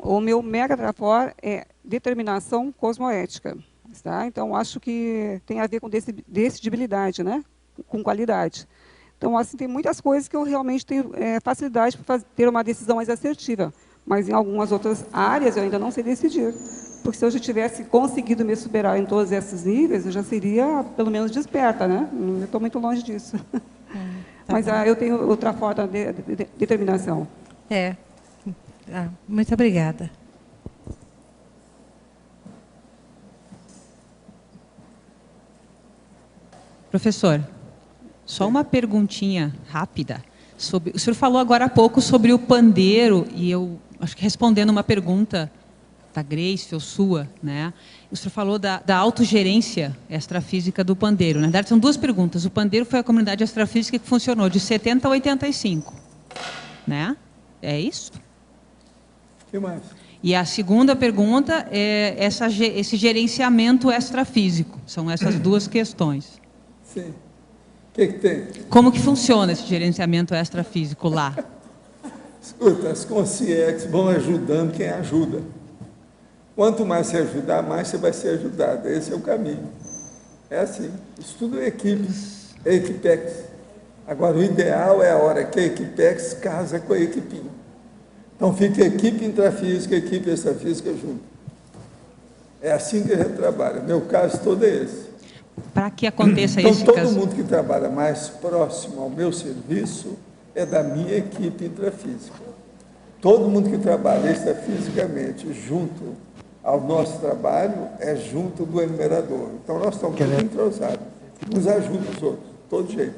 o meu mega trafor é determinação cosmoética. Tá? Então, acho que tem a ver com decidibilidade, né? Com qualidade. Então, assim, tem muitas coisas que eu realmente tenho facilidade para ter uma decisão mais assertiva. Mas em algumas outras áreas eu ainda não sei decidir. Porque se eu já tivesse conseguido me superar em todos esses níveis, eu já seria, pelo menos, desperta, né? Não estou muito longe disso. Mas eu tenho outra forma de determinação. Muito obrigada. Professor, só uma perguntinha rápida. O senhor falou agora há pouco sobre o pandeiro, e eu acho que respondendo uma pergunta da Grace ou sua, né? O senhor falou da autogerência extrafísica do pandeiro. Na verdade, são duas perguntas. O pandeiro foi a comunidade extrafísica que funcionou de 70 a 85, né? É isso? O que mais? E a segunda pergunta é esse gerenciamento extrafísico. São essas duas questões. Sim. O que tem? Como que funciona esse gerenciamento extrafísico lá? Escuta, as consciências vão ajudando quem ajuda. Quanto mais você ajudar, mais você vai ser ajudado. Esse é o caminho. É assim. Isso tudo é equipe. É equipex. Agora, o ideal é a hora que a equipex casa com a equipinha. Então, fica a equipe intrafísica, a equipe extrafísica junto. É assim que a gente trabalha. Meu caso todo é esse. Para que aconteça então, esse todo caso... mundo que trabalha mais próximo ao meu serviço é da minha equipe intrafísica. Todo mundo que trabalha extrafisicamente junto ao nosso trabalho é junto do enumerador. Então, nós estamos todos entrosados. Uns ajudam os outros, de todo jeito.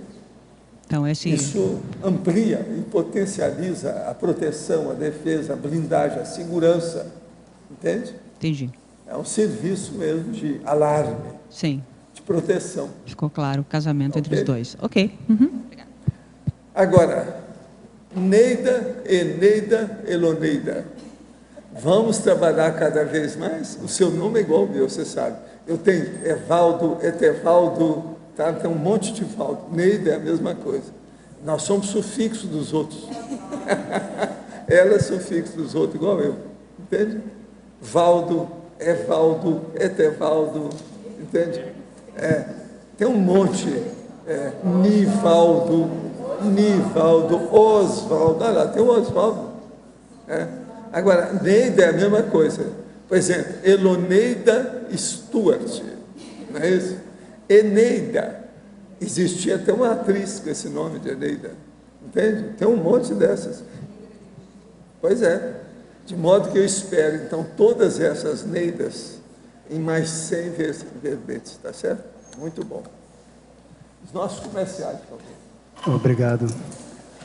Então, Isso amplia e potencializa a proteção, a defesa, a blindagem, a segurança. Entende? Entendi. É um serviço mesmo de alarme. Sim. De proteção. Ficou claro o casamento entre os dois. Ok. Obrigada. Agora, Neida, Eneida, Eloneida. Vamos trabalhar cada vez mais? O seu nome é igual ao meu, você sabe. Eu tenho Evaldo, Etevaldo, tá? Tem um monte de Valdo. Neida é a mesma coisa. Nós somos sufixos dos outros. Ela é sufixo dos outros, igual eu. Entende? Valdo, Evaldo, Etevaldo. Entende? Tem um monte. Nivaldo, Osvaldo. Olha lá, tem o Osvaldo. Agora, Neida é a mesma coisa. Por exemplo, Eloneida Stuart. Não é isso? Eneida. Existia até uma atriz com esse nome de Eneida. Entende? Tem um monte dessas. Pois é. De modo que eu espero, então, todas essas Neidas em mais 100 verbetes. Tá certo? Muito bom. Os nossos comerciais, por favor. Obrigado.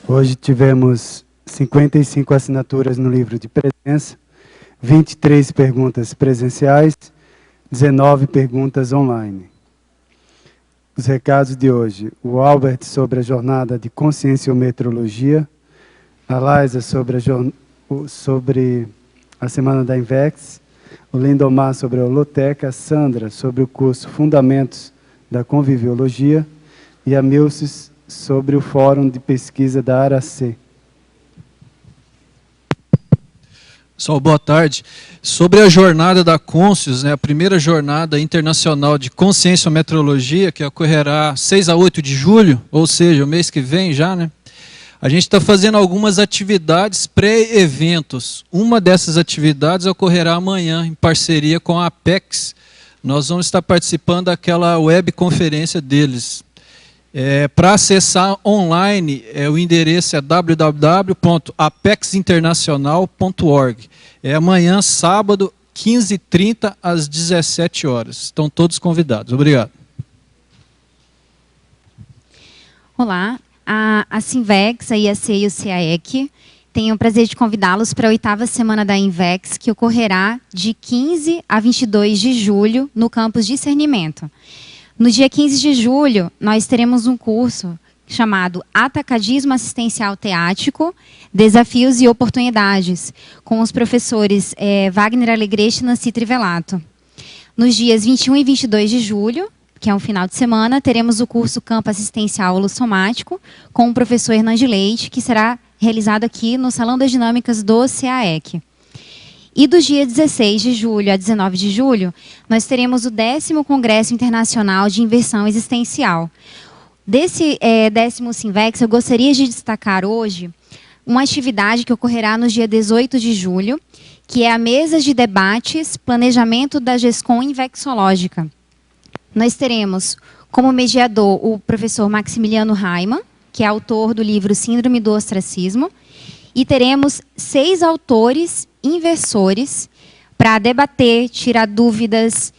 Hoje tivemos 55 assinaturas no livro de presença, 23 perguntas presenciais, 19 perguntas online. Os recados de hoje: o Albert sobre a jornada de conscienciometrologia, a Liza sobre a semana da Invex, o Lindomar sobre a holoteca, a Sandra sobre o curso Fundamentos da Conviviologia e a Milces sobre o Fórum de Pesquisa da ARAC. Pessoal, boa tarde. Sobre a jornada da Conscius, né, a primeira jornada internacional de conscienciometrologia, que ocorrerá 6 a 8 de julho, ou seja, o mês que vem já, né? A gente está fazendo algumas atividades pré-eventos. Uma dessas atividades ocorrerá amanhã, em parceria com a Apex. Nós vamos estar participando daquela webconferência deles. Para acessar online, o endereço é www.apexinternacional.org. É amanhã, sábado, 15h30 às 17 horas. Estão todos convidados. Obrigado. Olá, a Sinvex, a IAC e o CAEC tenho o prazer de convidá-los para a 8ª semana da Invex, que ocorrerá de 15 a 22 de julho no campus Discernimento. No dia 15 de julho, nós teremos um curso chamado Atacadismo Assistencial Teático, Desafios e Oportunidades, com os professores Wagner Alegrete e Nancy Trivelato. Nos dias 21 e 22 de julho, que é um final de semana, teremos o curso Campo Assistencial Holossomático, com o professor Hernandes Leite, que será realizado aqui no Salão das Dinâmicas do CAEC. E do dia 16 de julho a 19 de julho, nós teremos o 10º Congresso Internacional de Inversão Existencial. Desse 10º Sinvex, eu gostaria de destacar hoje uma atividade que ocorrerá no dia 18 de julho, que é a Mesa de Debates, Planejamento da GESCOM Invexológica. Nós teremos como mediador o professor Maximiliano Raimann, que é autor do livro Síndrome do Ostracismo, e teremos 6 autores inversores para debater, tirar dúvidas,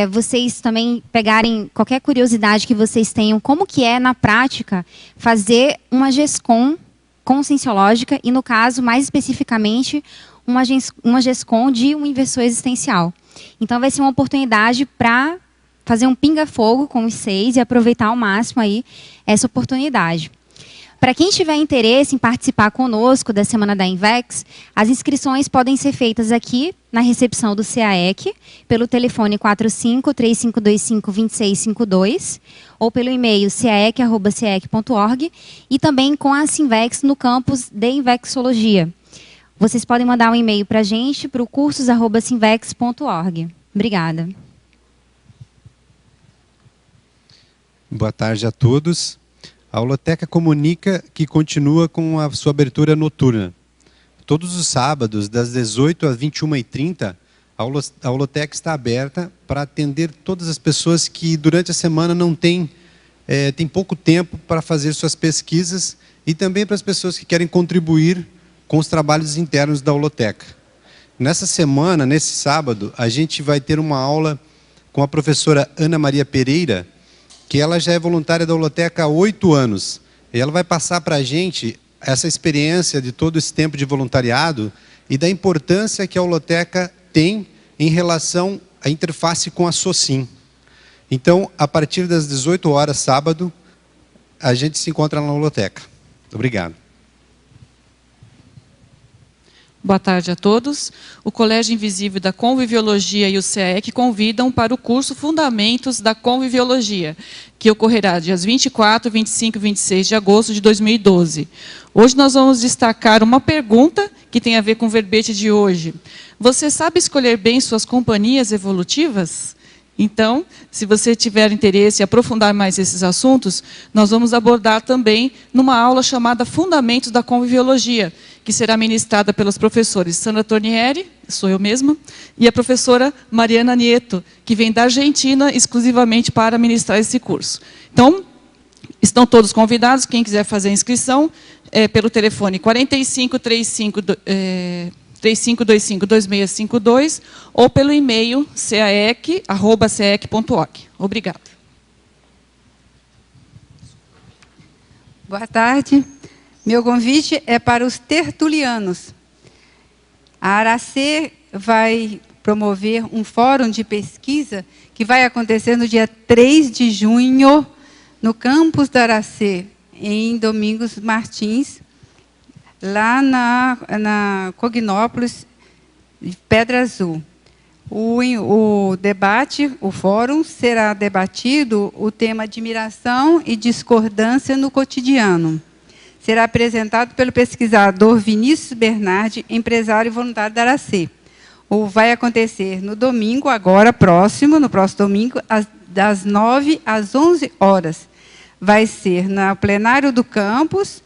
vocês também pegarem qualquer curiosidade que vocês tenham, como que é, na prática, fazer uma GESCOM conscienciológica e, no caso, mais especificamente, uma GESCOM de um investidor existencial. Então, vai ser uma oportunidade para fazer um pinga-fogo com os 6 e aproveitar ao máximo aí essa oportunidade. Para quem tiver interesse em participar conosco da Semana da INVEX, as inscrições podem ser feitas aqui na recepção do CAEC, pelo telefone 45-3525-2652, ou pelo e-mail caec@caec.org, e também com a Sinvex no campus de Invexologia. Vocês podem mandar um e-mail para a gente, para o cursos@sinvex.org. Obrigada. Boa tarde a todos. A Holoteca comunica que continua com a sua abertura noturna. Todos os sábados, das 18 às 21h30, a Holoteca está aberta para atender todas as pessoas que durante a semana não têm pouco tempo para fazer suas pesquisas, e também para as pessoas que querem contribuir com os trabalhos internos da Holoteca. Nessa semana, nesse sábado, a gente vai ter uma aula com a professora Ana Maria Pereira, que ela já é voluntária da Holoteca há 8 anos. E ela vai passar para a gente essa experiência de todo esse tempo de voluntariado e da importância que a Holoteca tem em relação à interface com a SOCIM. Então, a partir das 18 horas, sábado, a gente se encontra na Holoteca. Obrigado. Boa tarde a todos. O Colégio Invisível da Conviviologia e o CAEC convidam para o curso Fundamentos da Conviviologia, que ocorrerá dias 24, 25 e 26 de agosto de 2012. Hoje nós vamos destacar uma pergunta que tem a ver com o verbete de hoje. Você sabe escolher bem suas companhias evolutivas? Então, se você tiver interesse em aprofundar mais esses assuntos, nós vamos abordar também numa aula chamada Fundamentos da Conviviologia, que será ministrada pelos professores Sandra Tornieri, sou eu mesma, e a professora Mariana Nieto, que vem da Argentina exclusivamente para ministrar esse curso. Então, estão todos convidados. Quem quiser fazer a inscrição, pelo telefone 4525-2652 ou pelo e-mail caec@caec.org. Obrigada. Boa tarde. Meu convite é para os tertulianos. A Aracê vai promover um fórum de pesquisa que vai acontecer no dia 3 de junho, no campus da Aracê, em Domingos Martins, lá na Cognópolis, Pedra Azul. O debate, o fórum, será debatido o tema admiração e discordância no cotidiano. Será apresentado pelo pesquisador Vinícius Bernardi, empresário e voluntário da Aracê. Vai acontecer no domingo, agora próximo, no próximo domingo, das 9 às 11 horas. Vai ser no plenário do campus,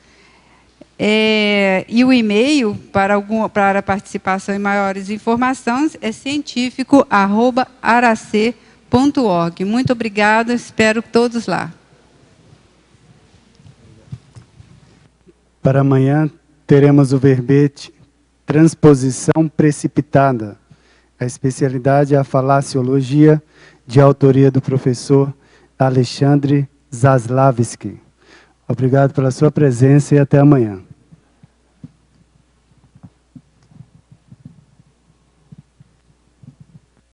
e o e-mail para participação e maiores informações é cientifico@arace.org. Muito obrigada, espero todos lá. Para amanhã, teremos o verbete Transposição Precipitada. A especialidade é a falaciologia, de autoria do professor Alexandre Zaslavski. Obrigado pela sua presença e até amanhã.